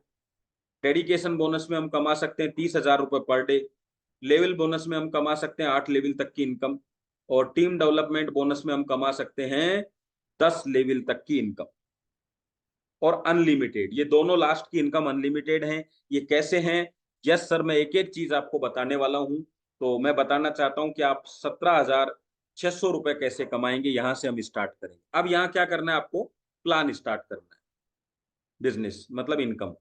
डेडिकेशन बोनस में हम कमा सकते हैं 30,000 रुपए पर डे। लेवल बोनस में हम कमा सकते हैं 8 लेवल तक की इनकम। और टीम डेवलपमेंट बोनस में हम कमा सकते हैं 10 लेवल तक की इनकम। और अनलिमिटेड, ये दोनों लास्ट की इनकम अनलिमिटेड हैं। ये कैसे हैं? यस सर, मैं एक एक चीज आपको बताने वाला हूं। तो मैं बताना चाहता हूं कि आप 17,600 रुपए कैसे कमाएंगे, यहां से हम स्टार्ट करेंगे। अब यहाँ क्या करना है आपको, प्लान स्टार्ट करना है, बिजनेस मतलब इनकम।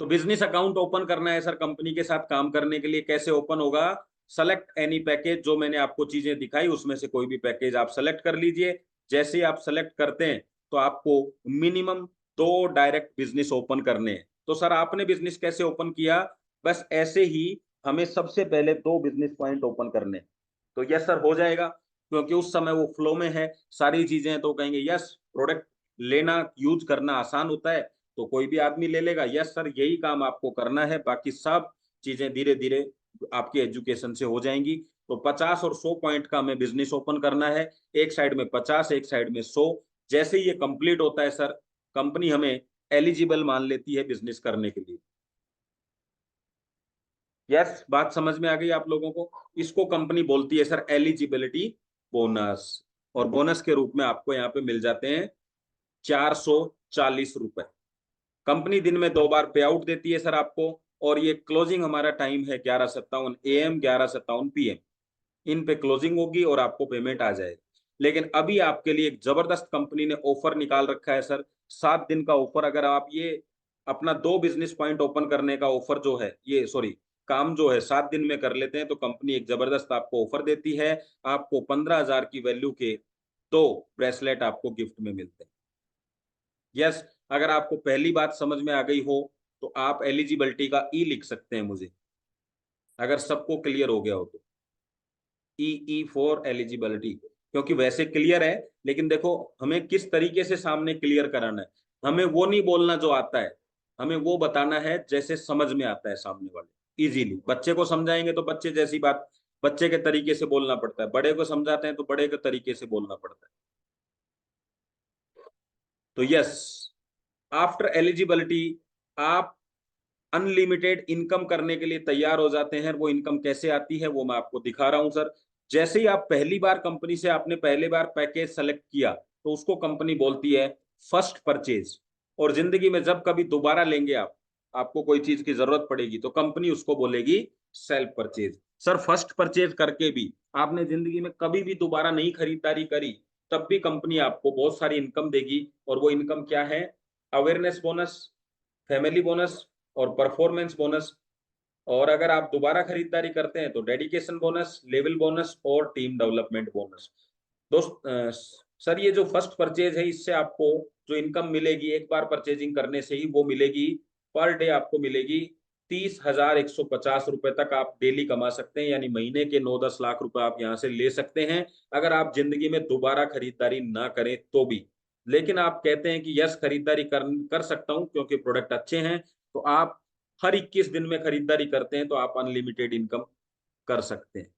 तो बिजनेस अकाउंट ओपन करना है सर कंपनी के साथ काम करने के लिए। कैसे ओपन होगा, सेलेक्ट एनी पैकेज, जो मैंने आपको चीजें दिखाई उसमें से कोई भी पैकेज आप सेलेक्ट कर लीजिए। जैसे ही आप सेलेक्ट करते हैं तो आपको मिनिमम 2 डायरेक्ट बिजनेस ओपन करने हैं। तो सर आपने बिजनेस कैसे ओपन किया, बस ऐसे ही हमें सबसे पहले 2 बिजनेस पॉइंट ओपन करने हैं। तो यस सर हो जाएगा, क्योंकि उस समय वो फ्लो में है सारी चीजें, तो कहेंगे यस, प्रोडक्ट लेना यूज करना आसान होता है तो कोई भी आदमी ले लेगा। यस सर, यही काम आपको करना है, बाकी सब चीजें धीरे धीरे आपके एजुकेशन से हो जाएंगी। तो 50 और 100 पॉइंट का हमें बिजनेस ओपन करना है, एक साइड में 50 एक साइड में 100। जैसे ही ये कंप्लीट होता है सर, कंपनी हमें एलिजिबल मान लेती है बिजनेस करने के लिए। यस, बात समझ में आ गई आप लोगों को? इसको कंपनी बोलती है सर एलिजिबिलिटी बोनस। और बोनस के रूप में आपको यहाँ पे मिल जाते हैं 440 रुपए। कंपनी दिन में 2 बार पे आउट देती है सर आपको। और ये क्लोजिंग हमारा टाइम है 11:57 AM, 11:57 PM। इन पे क्लोजिंग होगी और आपको पेमेंट आ जाएगी। लेकिन अभी आपके लिए एक जबरदस्त कंपनी ने ऑफर निकाल रखा है सर, 7 दिन का ऑफर। अगर आप ये अपना 2 बिजनेस पॉइंट ओपन करने का ऑफर जो है, ये सॉरी, काम जो है 7 दिन में कर लेते हैं तो कंपनी एक जबरदस्त आपको ऑफर देती है। आपको 15,000 की वैल्यू के 2 ब्रेसलेट आपको गिफ्ट में मिलते हैं। यस, अगर आपको पहली बात समझ में आ गई हो तो आप एलिजिबिलिटी का ई लिख सकते हैं मुझे, अगर सबको क्लियर हो गया हो तो। ई फॉर एलिजिबिलिटी, क्योंकि वैसे क्लियर है, लेकिन देखो हमें किस तरीके से सामने क्लियर कराना है। हमें वो नहीं बोलना जो आता है, हमें वो बताना है जैसे समझ में आता है सामने वाले, इजीली। बच्चे को समझाएंगे तो बच्चे जैसी बात बच्चे के तरीके से बोलना पड़ता है, बड़े को समझाते हैं तो बड़े के तरीके से बोलना पड़ता है। तो यस, आफ्टर एलिजिबिलिटी आप अनलिमिटेड इनकम करने के लिए तैयार हो जाते हैं। वो इनकम कैसे आती है वो मैं आपको दिखा रहा हूं सर। जैसे ही आप पहली बार कंपनी से आपने पहली बार पैकेज सेलेक्ट किया तो उसको कंपनी बोलती है फर्स्ट परचेज। और जिंदगी में जब कभी दोबारा लेंगे आप, आपको कोई चीज की जरूरत पड़ेगी तो कंपनी उसको बोलेगी self purchase. Sir first purchase करके भी आपने जिंदगी में कभी भी दोबारा नहीं खरीदारी करी, तब भी कंपनी आपको बहुत सारी इनकम देगी। और वो इनकम क्या है, अवेयरनेस बोनस, फैमिली बोनस और परफॉर्मेंस बोनस। और अगर आप दोबारा खरीदारी करते हैं तो डेडिकेशन बोनस, लेवल बोनस और टीम डेवलपमेंट बोनस। दोस्त सर ये जो फर्स्ट परचेज है इससे आपको जो इनकम मिलेगी एक बार परचेजिंग करने से ही वो मिलेगी, पर डे आपको मिलेगी 30,150 रुपए तक आप डेली कमा सकते हैं, यानी महीने के 9-10 लाख रुपए आप यहाँ से ले सकते हैं, अगर आप जिंदगी में दोबारा खरीदारी ना करें तो भी। लेकिन आप कहते हैं कि यस खरीदारी कर सकता हूं क्योंकि प्रोडक्ट अच्छे हैं, तो आप हर 21 दिन में खरीदारी करते हैं तो आप अनलिमिटेड इनकम कर सकते हैं।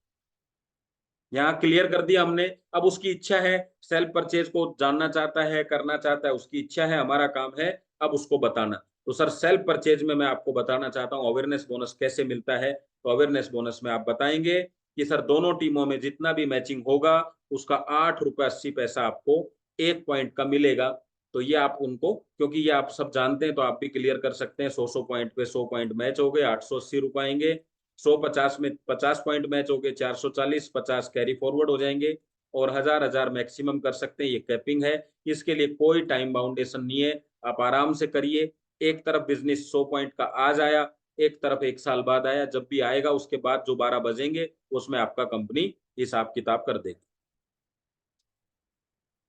यहाँ क्लियर कर दिया हमने। अब उसकी इच्छा है, सेल्फ परचेज को जानना चाहता है, करना चाहता है, उसकी इच्छा है, हमारा काम है अब उसको बताना। तो सर सेल्फ परचेज में मैं आपको बताना चाहता हूँ अवेयरनेस बोनस कैसे मिलता है। तो अवेयरनेस बोनस में आप बताएंगे कि सर दोनों टीमों में जितना भी मैचिंग होगा उसका 8 रुपये 80 पैसा आपको 1 पॉइंट का मिलेगा। तो ये आप उनको, क्योंकि ये आप सब जानते हैं तो आप भी क्लियर कर सकते हैं। 100-100 पॉइंट पे 100 पॉइंट मैच हो गए, 880 रुपए आएंगे। 150 में 50 पॉइंट मैच हो गए, 440, 50 कैरी फॉरवर्ड हो जाएंगे। और 1000 मैक्सिमम कर सकते हैं, ये कैपिंग है। इसके लिए कोई टाइम बाउंडेशन नहीं है, आप आराम से करिए। एक तरफ बिजनेस 100 पॉइंट का आज आया, एक तरफ 1 साल बाद आया, जब भी आएगा उसके बाद जो 12 बजेंगे उसमें आपका कंपनी हिसाब किताब कर देगी।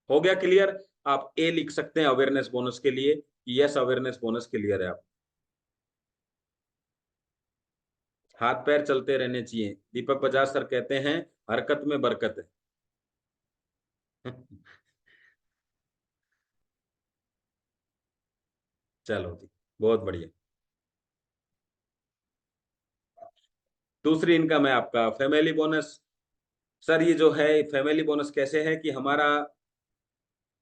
हो गया क्लियर? आप ए लिख सकते हैं अवेयरनेस बोनस के लिए, यस अवेयरनेस बोनस क्लियर है। आप हाथ पैर चलते रहने चाहिए। दीपक बजाज सर कहते हैं हरकत में बरकत है। चलो जी, बहुत बढ़िया। दूसरी इनकम है आपका फैमिली बोनस। सर ये जो है फैमिली बोनस कैसे है कि हमारा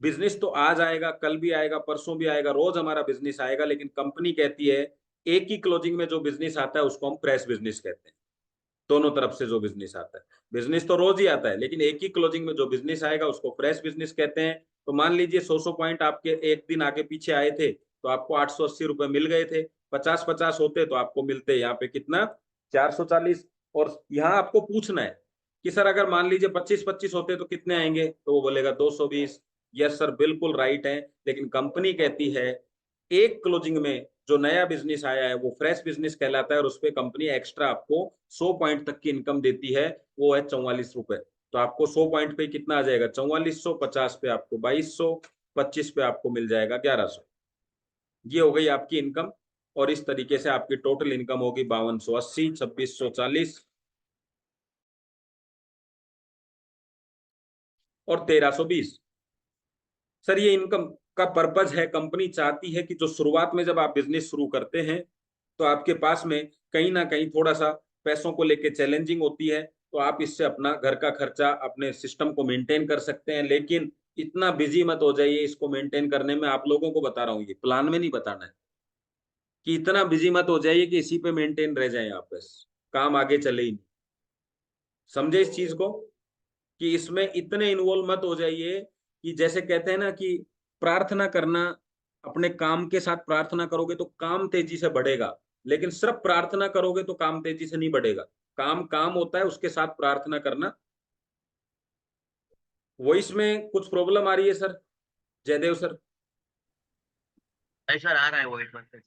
बिजनेस तो आज आएगा, कल भी आएगा, परसों भी आएगा, रोज हमारा बिजनेस आएगा, लेकिन कंपनी कहती है एक ही क्लोजिंग में जो बिजनेस आता है उसको हम फ्रेश बिजनेस कहते हैं। दोनों तरफ से जो बिजनेस आता है, बिजनेस तो रोज ही आता है, लेकिन एक ही क्लोजिंग में जो बिजनेस आएगा उसको फ्रेश बिजनेस कहते हैं। तो मान लीजिए 100 पॉइंट आपके एक दिन आगे पीछे आए थे तो आपको 880 रुपए मिल गए थे। 50-50 होते तो आपको मिलते यहाँ पे कितना, 440। और यहाँ आपको पूछना है कि सर अगर मान लीजिए 25-25 होते तो कितने आएंगे, तो वो बोलेगा 220। यस सर बिल्कुल राइट है, लेकिन कंपनी कहती है एक क्लोजिंग में जो नया बिजनेस आया है वो फ्रेश बिजनेस कहलाता है, और उस पर कंपनी एक्स्ट्रा आपको 100 पॉइंट तक की इनकम देती है, वो है 44 रुपए। तो आपको 100 पॉइंट पे कितना आ जाएगा, 4400, 50 पे आपको 2200, 25 पे आपको मिल जाएगा 1100। ये हो गई आपकी इनकम। और इस तरीके से आपकी टोटल इनकम होगी 5280, 2640 और 1320। सर ये इनकम का पर्पज है, कंपनी चाहती है कि जो शुरुआत में जब आप बिजनेस शुरू करते हैं तो आपके पास में कहीं ना कहीं थोड़ा सा पैसों को लेके चैलेंजिंग होती है, तो आप इससे अपना घर का खर्चा, अपने सिस्टम को मेंटेन कर सकते हैं। लेकिन इतना बिजी मत हो जाइए इसको मेंटेन करने में, आप लोगों को बता रहा हूँ, ये प्लान में नहीं बताना है कि इतना बिजी मत हो जाइए कि इसी पे मेंटेन रह जाए आप, बस काम आगे चले ही नहीं। समझे इस चीज को, कि इसमें इतने इन्वॉल्व मत हो जाइए कि जैसे कहते हैं ना कि प्रार्थना करना, अपने काम के साथ प्रार्थना करोगे तो काम तेजी से बढ़ेगा, लेकिन सिर्फ प्रार्थना करोगे तो काम तेजी से नहीं बढ़ेगा। काम काम होता है, उसके साथ प्रार्थना करना। वॉइस में कुछ प्रॉब्लम आ रही है सर, जयदेव सर? नहीं सर, आ रहा है वो एक बार।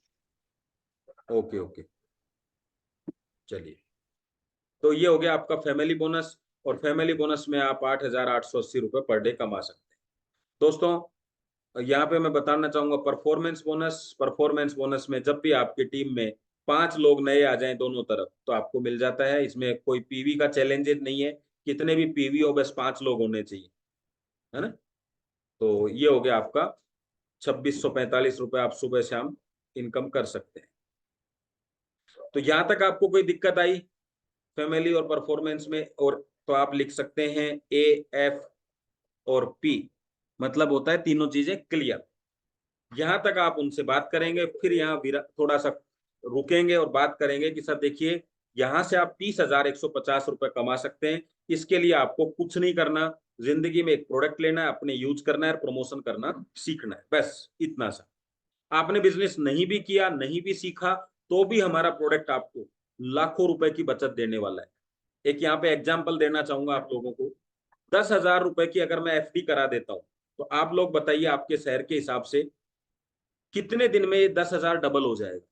ओके ओके, चलिए। तो ये हो गया आपका फैमिली बोनस। और फैमिली बोनस में आप 8,880 रुपये पर डे कमा सकते हैं। दोस्तों यहाँ पे मैं बताना चाहूंगा परफॉर्मेंस बोनस। परफॉर्मेंस बोनस में जब भी आपकी टीम में 5 लोग नए आ जाएं दोनों तरफ तो आपको मिल जाता है। इसमें कोई पीवी का चैलेंजेस नहीं है, कितने भी पीवी हो बस 5 लोग होने चाहिए, है ना। तो ये हो गया आपका 2645 रुपये, आप सुबह शाम इनकम कर सकते हैं। तो यहाँ तक आपको कोई दिक्कत आई फैमिली और परफॉर्मेंस में? और तो आप लिख सकते हैं ए, एफ और पी, मतलब होता है तीनों चीजें क्लियर। यहां तक आप उनसे बात करेंगे, फिर यहाँ थोड़ा सा रुकेंगे और बात करेंगे कि सर देखिए यहाँ से आप 30,150 रुपये कमा सकते हैं। इसके लिए आपको कुछ नहीं करना, जिंदगी में एक प्रोडक्ट लेना है, अपने यूज करना है और प्रमोशन करना सीखना है, बस इतना सा। आपने बिजनेस नहीं भी किया, नहीं भी सीखा, तो भी हमारा प्रोडक्ट आपको लाखों रुपए की बचत देने वाला है। एक यहाँ पे एग्जाम्पल देना चाहूंगा आप लोगों को। 10,000 रुपए की अगर मैं एफडी करा देता हूं, तो आप लोग बताइए आपके शहर के हिसाब से कितने दिन में ये 10,000 डबल हो जाएगा?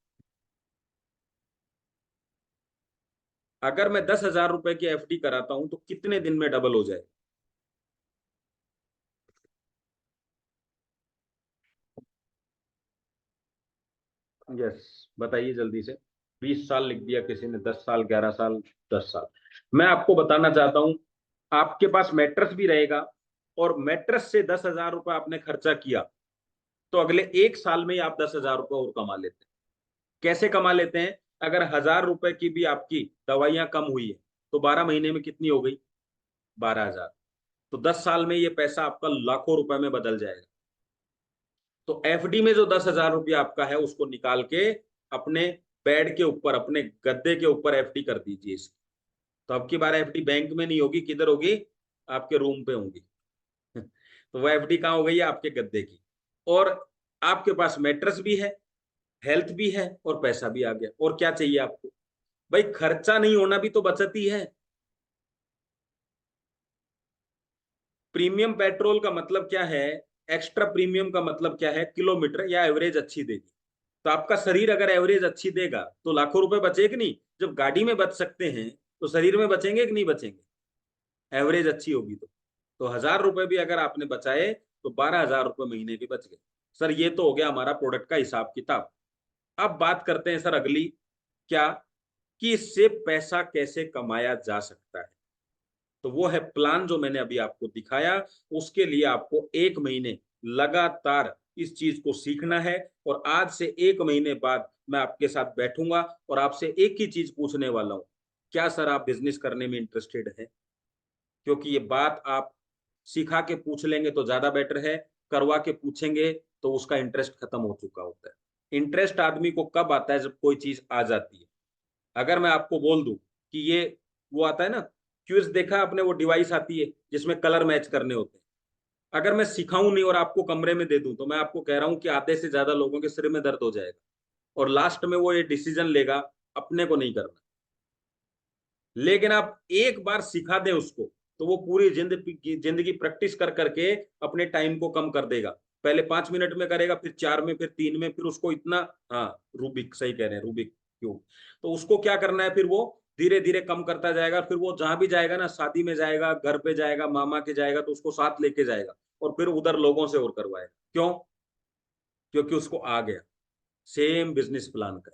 अगर मैं 10,000 रुपए की एफडी कराता हूं तो कितने दिन में डबल हो जाएगा? यस, बताइए जल्दी से। 20 साल लिख दिया किसी ने, 10 साल, 11 साल, 10 साल। मैं आपको बताना चाहता हूं, आपके पास मैट्रेस भी रहेगा, और मैट्रेस से 10,000 रुपये आपने खर्चा किया, तो अगले 1 साल में ही आप 10,000 रुपये और कमा लेते हैं। कैसे कमा लेते हैं? अगर 1,000 रुपए की भी आपकी दवाइयां कम हुई है, तो 12 महीने में कितनी हो गई? 12,000। तो 10 साल में ये पैसा आपका लाखों रुपए में बदल जाएगा। तो एफडी में जो 10,000 रुपया आपका है, उसको निकाल के अपने बेड के ऊपर, अपने गद्दे के ऊपर एफडी कर दीजिए इसकी। तो अब की बार एफडी बैंक में नहीं होगी, किधर होगी? आपके रूम पे होगी। तो वह एफडी कहाँ हो गई है? आपके गद्दे की। और आपके पास मैट्रेस भी है, हेल्थ भी है, और पैसा भी आ गया। और क्या चाहिए आपको? भाई खर्चा नहीं होना भी तो बचत ही है। प्रीमियम पेट्रोल का मतलब क्या है? एक्स्ट्रा प्रीमियम का मतलब क्या है? किलोमीटर या एवरेज अच्छी देगी। तो आपका शरीर अगर एवरेज अच्छी देगा तो लाखों रुपए बचे कि नहीं? जब गाड़ी में बच सकते हैं, तो शरीर में बचेंगे कि नहीं बचेंगे? एवरेज अच्छी होगी तो 1,000 रुपए भी अगर आपने बचाए, तो 12,000 रुपए महीने के बच गए। सर ये तो हो गया हमारा प्रोडक्ट का हिसाब किताब। अब बात करते हैं सर अगली, क्या, कि इससे पैसा कैसे कमाया जा सकता है। तो वो है प्लान जो मैंने अभी आपको दिखाया। उसके लिए आपको 1 महीने लगातार इस चीज को सीखना है। और आज से 1 महीने बाद मैं आपके साथ बैठूंगा और आपसे एक ही चीज पूछने वाला हूं, क्या सर आप बिजनेस करने में इंटरेस्टेड हैं? क्योंकि ये बात आप सिखा के पूछ लेंगे तो ज्यादा बेटर है, करवा के पूछेंगे तो उसका इंटरेस्ट खत्म हो चुका होता है। इंटरेस्ट आदमी को कब आता है? जब कोई चीज आ जाती है। अगर मैं आपको बोल दूं कि ये, वो आता है ना क्विज, देखा आपने? वो डिवाइस आती है जिसमें कलर मैच करने होते हैं। अगर मैं सिखाऊं नहीं और आपको कमरे में दे दूं, तो मैं आपको कह रहा हूं कि आधे से ज्यादा लोगों के सिर में दर्द हो जाएगा, और लास्ट में वो ये डिसीजन लेगा अपने को नहीं करना। लेकिन आप एक बार सिखा दें उसको, तो वो पूरी जिंदगी जिंदगी प्रैक्टिस कर करके अपने टाइम को कम कर देगा। पहले 5 मिनट में करेगा, फिर 4 में, फिर 3 में, फिर उसको इतना, हाँ रूबिक सही कह रहे हैं, रूबिक क्यूब। तो उसको क्या करना है? फिर वो धीरे धीरे कम करता जाएगा। फिर वो जहां भी जाएगा ना, शादी में जाएगा, घर पे जाएगा, मामा के जाएगा, तो उसको साथ लेके जाएगा, और फिर उधर लोगों से और करवाएगा। क्यों? क्योंकि उसको आ गया। सेम बिजनेस प्लान का,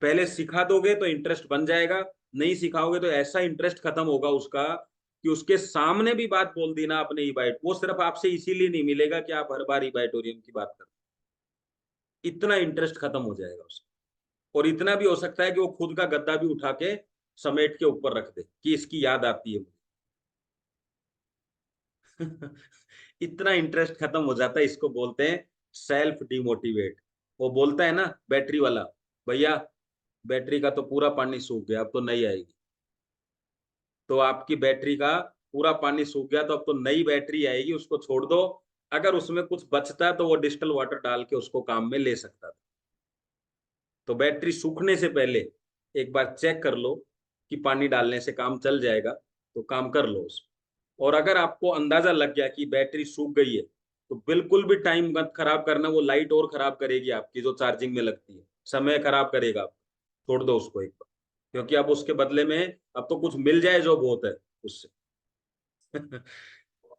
पहले सिखा दोगे तो इंटरेस्ट बन जाएगा, नहीं सिखाओगे तो ऐसा इंटरेस्ट खत्म होगा उसका, कि उसके सामने भी बात बोल दी ना आपने ई बाइट, वो सिर्फ आपसे इसीलिए नहीं मिलेगा कि आप हर बार ई बाइटोरियम की बात करें। इतना इंटरेस्ट खत्म हो जाएगा उसका। और इतना भी हो सकता है कि वो खुद का गद्दा भी उठा के समेट के ऊपर रख दे कि इसकी याद आती है मुझे। इतना इंटरेस्ट खत्म हो जाता है। इसको बोलते हैं सेल्फ डिमोटिवेट। वो बोलता है ना बैटरी वाला, भैया बैटरी का तो पूरा पानी सूख गया, अब तो नहीं आएगी। तो आपकी बैटरी का पूरा पानी सूख गया, तो अब तो नई बैटरी आएगी, उसको छोड़ दो। अगर उसमें कुछ बचता है तो वो डिस्टल वाटर डाल के उसको काम में ले सकता था। तो बैटरी सूखने से पहले एक बार चेक कर लो कि पानी डालने से काम चल जाएगा, तो काम कर लो उसमें। और अगर आपको अंदाजा लग गया कि बैटरी सूख गई है, तो बिल्कुल भी टाइम मत खराब करना। वो लाइट और खराब करेगी आपकी जो चार्जिंग में लगती है, समय खराब करेगा। छोड़ दो उसको एक बार, क्योंकि अब उसके बदले में अब तो कुछ मिल जाए जो बहुत है उससे।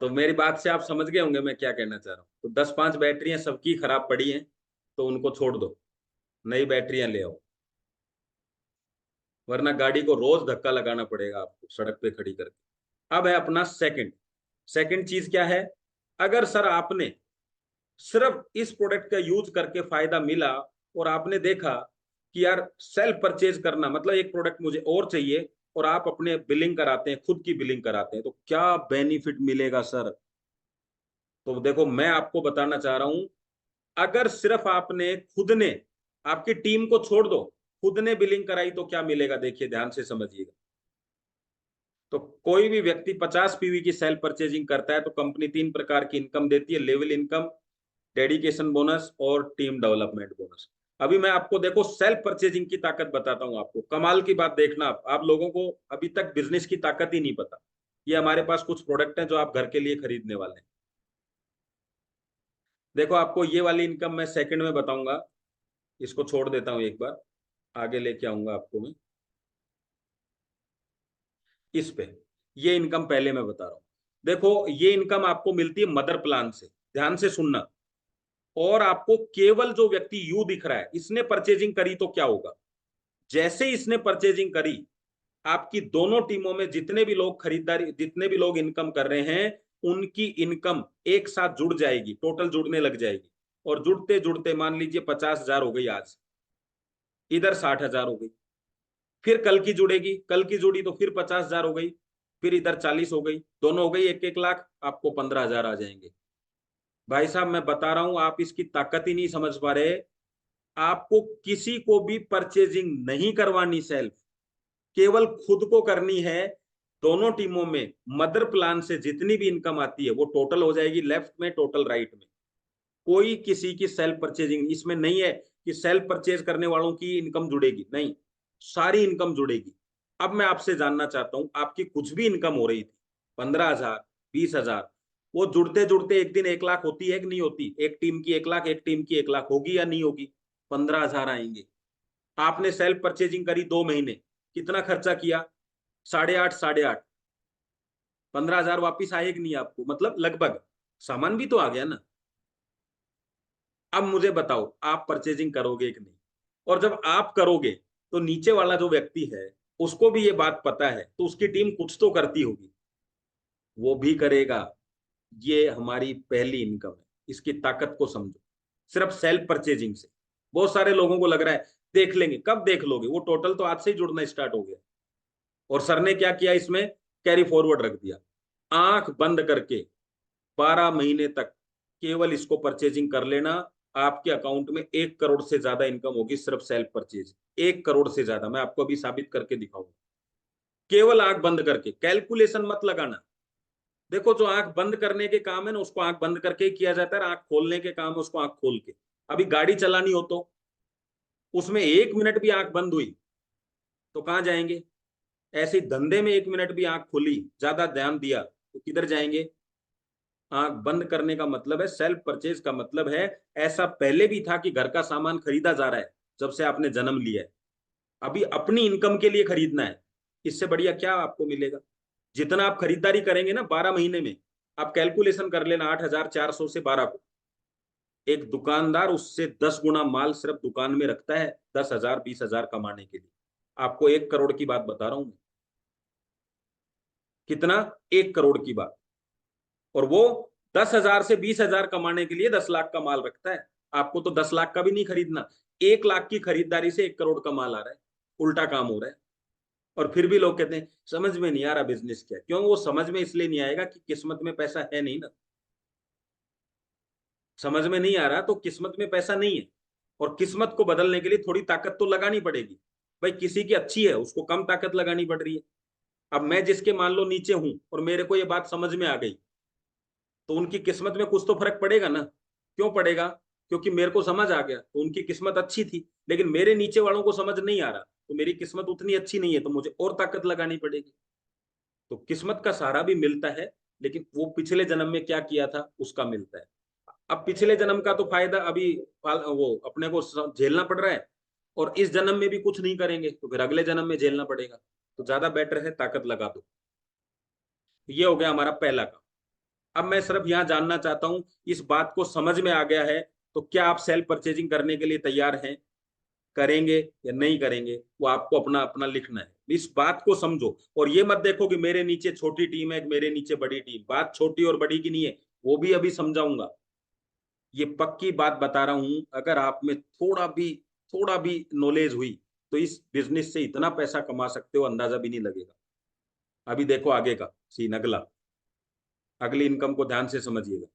तो मेरी बात से आप समझ गए होंगे मैं क्या कहना चाह रहा हूँ। तो 10-5 बैटरियां सबकी खराब पड़ी हैं, तो उनको छोड़ दो, नई बैटरियां ले आओ। वरना गाड़ी को रोज धक्का लगाना पड़ेगा आपको सड़क पे खड़ी करके। अब है अपना सेकंड। सेकंड चीज क्या है? अगर सर आपने सिर्फ इस प्रोडक्ट का यूज करके फायदा मिला, और आपने देखा कि यार सेल्फ परचेज करना मतलब एक प्रोडक्ट मुझे और चाहिए, और आप अपने बिलिंग कराते हैं, खुद की बिलिंग कराते हैं, तो क्या बेनिफिट मिलेगा सर? तो देखो मैं आपको बताना चाह रहा हूं, अगर सिर्फ आपने खुद ने, आपकी टीम को छोड़ दो, खुद ने बिलिंग कराई तो क्या मिलेगा? देखिए ध्यान से समझिएगा। तो कोई भी व्यक्ति 50 पीवी की सेल्फ परचेजिंग करता है, तो कंपनी 3 प्रकार की इनकम देती है: लेवल इनकम, डेडिकेशन बोनस, और टीम डेवलपमेंट बोनस। अभी मैं आपको देखो सेल्फ परचेजिंग की ताकत बताता हूं आपको। कमाल की बात देखना, आप लोगों को अभी तक बिजनेस की ताकत ही नहीं पता। ये हमारे पास कुछ प्रोडक्ट हैं जो आप घर के लिए खरीदने वाले हैं। देखो आपको ये वाली इनकम मैं सेकंड में बताऊंगा, इसको छोड़ देता हूं एक बार, आगे लेके आऊंगा आपको मैं इस पे। ये इनकम पहले मैं बता रहा हूँ। देखो ये इनकम आपको मिलती है मदर प्लान से, ध्यान से सुनना। और आपको केवल जो व्यक्ति यू दिख रहा है इसने परचेजिंग करी तो क्या होगा, जैसे ही इसने परचेजिंग करी आपकी दोनों टीमों में जितने भी लोग खरीदारी, जितने भी लोग इनकम कर रहे हैं उनकी इनकम एक साथ जुड़ जाएगी, टोटल जुड़ने लग जाएगी। और जुड़ते जुड़ते मान लीजिए 50,000 हो गई आज, इधर 60,000 हो गई, फिर कल की जुड़ेगी, कल की जुड़ी तो फिर 50,000 हो गई, फिर इधर 40 हो गई, दोनों हो गई 1-1 लाख, आपको 15,000 आ जाएंगे। भाई साहब मैं बता रहा हूं, आप इसकी ताकत ही नहीं समझ पा रहे। आपको किसी को भी परचेजिंग नहीं करवानी सेल्फ, केवल खुद को करनी है। दोनों टीमों में मदर प्लान से जितनी भी इनकम आती है वो टोटल हो जाएगी लेफ्ट में, टोटल राइट में। कोई किसी की सेल्फ परचेजिंग इसमें नहीं है कि सेल्फ परचेज करने वालों की इनकम जुड़ेगी, नहीं, सारी इनकम जुड़ेगी। अब मैं आपसे जानना चाहता हूं, आपकी कुछ भी इनकम हो रही थी 15,000, 20,000, वो जुड़ते जुड़ते एक दिन 1 लाख होती है कि नहीं होती? एक टीम की 1 लाख, एक टीम की 1 लाख होगी या नहीं होगी? 15,000 आएंगे। आपने सेल्फ परचेजिंग करी 2 महीने, कितना खर्चा किया? 8.5, 8.5, 15,000 वापिस आए कि नहीं आपको? मतलब लगभग सामान भी तो आ गया ना। अब मुझे बताओ आप परचेजिंग करोगे कि नहीं? और जब आप करोगे तो नीचे वाला जो व्यक्ति है उसको भी ये बात पता है, तो उसकी टीम कुछ तो करती होगी, वो भी करेगा। ये हमारी पहली इनकम है, इसकी ताकत को समझो। सिर्फ सेल्फ परचेजिंग से बहुत सारे लोगों को लग रहा है देख लेंगे, कब देख लोगे? वो टोटल तो आज से ही जुड़ना स्टार्ट हो गया। और सर ने क्या किया इसमें? कैरी फॉरवर्ड रख दिया। आंख बंद करके 12 महीने तक केवल इसको परचेजिंग कर लेना, आपके अकाउंट में 1 करोड़ से ज्यादा इनकम होगी सिर्फ सेल्फ परचेज। 1 करोड़ से ज्यादा, मैं आपको अभी साबित करके दिखाऊंगा। केवल आंख बंद करके, कैलकुलेशन मत लगाना। देखो जो आंख बंद करने के काम है ना उसको आंख बंद करके ही किया जाता है, आंख खोलने के काम है उसको आंख खोल के। अभी गाड़ी चलानी हो तो उसमें 1 मिनट भी आंख बंद हुई तो कहां जाएंगे? ऐसे धंधे में 1 मिनट भी आंख खुली, ज्यादा ध्यान दिया तो किधर जाएंगे? आंख बंद करने का मतलब है सेल्फ परचेज का मतलब है ऐसा पहले भी था कि घर का सामान खरीदा जा रहा है जब से आपने जन्म लिया है, अभी अपनी इनकम के लिए खरीदना है। इससे बढ़िया क्या आपको मिलेगा? जितना आप खरीदारी करेंगे ना 12 महीने में, आप कैलकुलेशन कर लेना 8,400 से 12 को, एक दुकानदार उससे 10 गुना माल सिर्फ दुकान में रखता है 10,000, 20,000 कमाने के लिए। आपको 1 करोड़ की बात बता रहा हूं मैं। कितना? 1 करोड़ की बात। और वो 10,000 से 20,000 कमाने के लिए 10 लाख का माल रखता है। आपको तो 10 लाख का भी नहीं खरीदना, 1 लाख की खरीदारी से 1 करोड़ का माल आ रहा है। उल्टा काम हो रहा है। और फिर भी लोग कहते हैं समझ में नहीं आ रहा बिजनेस क्या है। क्यों? वो समझ में इसलिए नहीं आएगा कि किस्मत में पैसा है नहीं ना। समझ में नहीं आ रहा तो किस्मत में पैसा नहीं है। और किस्मत को बदलने के लिए थोड़ी ताकत तो लगानी पड़ेगी। भाई किसी की अच्छी है उसको कम ताकत लगानी पड़ रही है। अब मैं जिसके मान लो नीचे हूं और मेरे को ये बात समझ में आ गई तो उनकी किस्मत में कुछ तो फर्क पड़ेगा ना। क्यों पड़ेगा? क्योंकि मेरे को समझ आ गया तो उनकी किस्मत अच्छी थी, लेकिन मेरे नीचे वालों को समझ नहीं आ रहा तो मेरी किस्मत उतनी अच्छी नहीं है, तो मुझे और ताकत लगानी पड़ेगी। तो किस्मत का सहारा भी मिलता है, लेकिन वो पिछले जन्म में क्या किया था उसका मिलता है। अब पिछले जन्म का तो फायदा अभी वो अपने को झेलना पड़ रहा है, और इस जन्म में भी कुछ नहीं करेंगे तो फिर अगले जन्म में झेलना पड़ेगा। तो ज्यादा बेटर है ताकत लगा दो। ये हो गया हमारा पहला काम। अब मैं सिर्फ यहाँ जानना चाहता हूँ इस बात को समझ में आ गया है तो क्या आप सेल्फ परचेजिंग करने के लिए तैयार हैं? करेंगे या नहीं करेंगे वो आपको अपना अपना लिखना है। इस बात को समझो और ये मत देखो कि मेरे नीचे छोटी टीम है मेरे नीचे बड़ी टीम। बात छोटी और बड़ी की नहीं है, वो भी अभी समझाऊंगा। ये पक्की बात बता रहा हूं, अगर आप में थोड़ा भी नॉलेज हुई तो इस बिजनेस से इतना पैसा कमा सकते हो अंदाजा भी नहीं लगेगा। अभी देखो आगे का सीन, अगला, अगली इनकम को ध्यान से समझिएगा।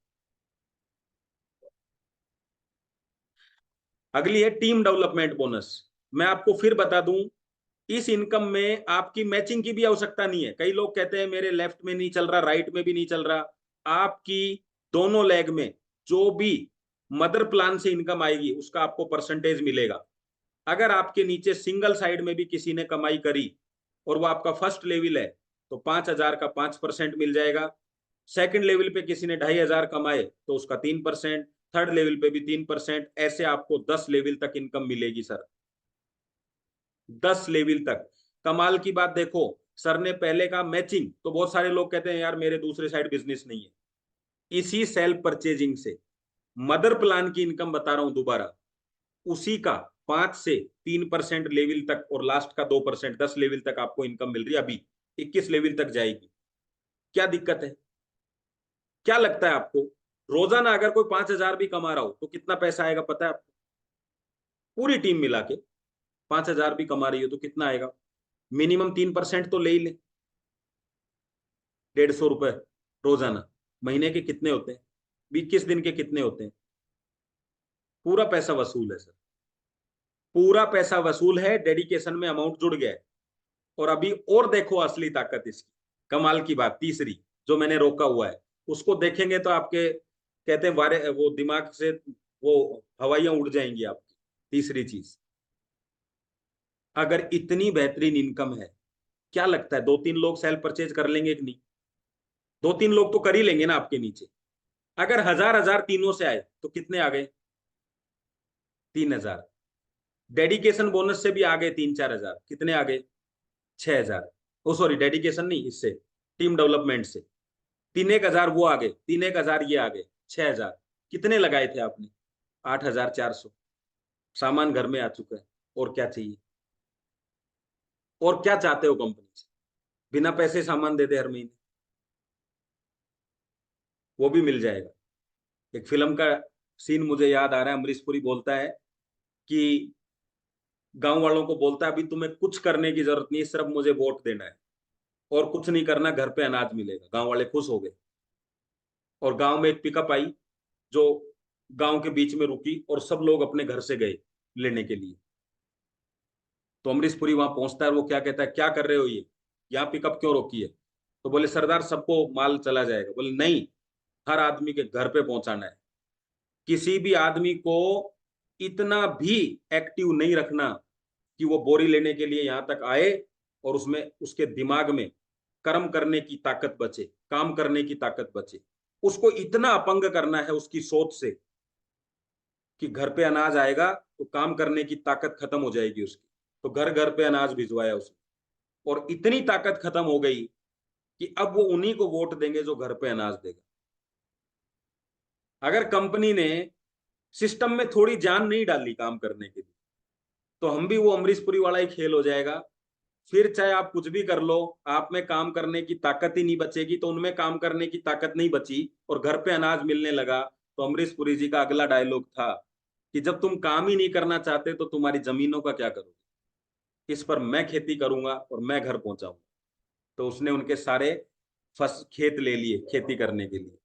अगली है टीम डेवलपमेंट बोनस। मैं आपको फिर बता दूं, इस इनकम में आपकी मैचिंग की भी आवश्यकता नहीं है। कई लोग कहते हैं मेरे लेफ्ट में नहीं चल रहा, राइट में भी नहीं चल रहा। आपकी दोनों लेग में जो भी मदर प्लान से इनकम आएगी उसका आपको परसेंटेज मिलेगा। अगर आपके नीचे सिंगल साइड में भी किसी ने कमाई करी और वो आपका फर्स्ट लेवल है तो 5,000 का 5% मिल जाएगा। सेकंड लेवल पे किसी ने 2,500 कमाए तो उसका 3%, थर्ड लेवल पे भी 3%, ऐसे आपको 10 लेवल तक इनकम मिलेगी सर। 10 लेवल तक। कमाल की बात देखो, सर ने पहले कहा मैचिंग, तो बहुत सारे लोग कहते हैं यार मेरे दूसरे साइड बिजनेस नहीं है। इसी सेल्फ परचेजिंग से मदर प्लान की इनकम बता रहा हूं दोबारा, उसी का 5 से 3% लेवल तक और लास्ट का 2%, 10 लेवल तक आपको इनकम मिल रही है। अभी 21 लेवल तक जाएगी। क्या दिक्कत है? क्या लगता है आपको? रोजाना अगर कोई 5,000 भी कमा रहा हो तो कितना पैसा आएगा पता है आपको? पूरी टीम मिला के 5,000 भी कमा रही हो तो कितना आएगा? मिनिमम 3% तो ले ही ले। 150 रुपए रोजाना। महीने के कितने होते हैं? 21 दिन के कितने होते हैं? पूरा पैसा वसूल है सर। पूरा पैसा वसूल है, डेडिकेशन में अमाउंट जुड़ गया है। और अभी और देखो असली ताकत इसकी। कमाल की बात तीसरी, जो मैंने रोका हुआ है, उसको देखेंगे तो आपके कहते हैं वारे वो दिमाग से वो हवाइयां उड़ जाएंगी आपकी। तीसरी चीज, अगर इतनी बेहतरीन इनकम है, क्या लगता है 2-3 लोग सेल्फ परचेज कर लेंगे कि नहीं? 2-3 लोग तो कर ही लेंगे ना आपके नीचे। अगर हजार हजार तीनों से आए तो कितने आ गए? 3,000। डेडिकेशन बोनस से भी आ गए 3-4 हजार। कितने आ गए? 6,000। ओ सॉरी, डेडिकेशन नहीं, इससे टीम डेवलपमेंट से 3,000 वो आ गए, 3,000 ये आ गए, 6,000। कितने लगाए थे आपने? 8,400। सामान घर में आ चुका है। और क्या चाहिए? और क्या चाहते हो कंपनी से? बिना पैसे सामान दे दे हर महीने, वो भी मिल जाएगा। एक फिल्म का सीन मुझे याद आ रहा है, अमरीश पुरी बोलता है कि गांव वालों को बोलता है अभी तुम्हें कुछ करने की जरूरत नहीं है, सिर्फ मुझे वोट देना है और कुछ नहीं करना, घर पे अनाज मिलेगा। गांव वाले खुश हो गए। और गांव में एक पिकअप आई जो गांव के बीच में रुकी और सब लोग अपने घर से गए लेने के लिए। तो अमरीश पुरी वहां पहुंचता है और वो क्या कहता है, क्या कर रहे हो ये, यहाँ पिकअप क्यों रोकी है? तो बोले सरदार सबको माल चला जाएगा। बोले नहीं, हर आदमी के घर पे पहुंचाना है। किसी भी आदमी को इतना भी एक्टिव नहीं रखना कि वो बोरी लेने के लिए यहां तक आए और उसमें उसके दिमाग में कर्म करने की ताकत बचे, काम करने की ताकत बचे। उसको इतना अपंग करना है उसकी सोच से कि घर पे अनाज आएगा तो काम करने की ताकत खत्म हो जाएगी उसकी। तो घर घर पे अनाज भिजवाया उसने। और इतनी ताकत खत्म हो गई कि अब वो उन्हीं को वोट देंगे जो घर पे अनाज देगा। अगर कंपनी ने सिस्टम में थोड़ी जान नहीं डाली काम करने के लिए, तो हम भी वो अमरीश पुरी वाला ही खेल हो जाएगा। फिर चाहे आप कुछ भी कर लो, आप में काम करने की ताकत ही नहीं बचेगी, तो उनमें काम करने की ताकत नहीं बची और घर पे अनाज मिलने लगा। तो अमरीश पुरी जी का अगला डायलॉग था कि जब तुम काम ही नहीं करना चाहते तो तुम्हारी जमीनों का क्या करोगे? इस पर मैं खेती करूंगा और मैं घर पहुंचाऊंगा। तो उसने उनके सारे खेत ले लिए खेती करने के लिए।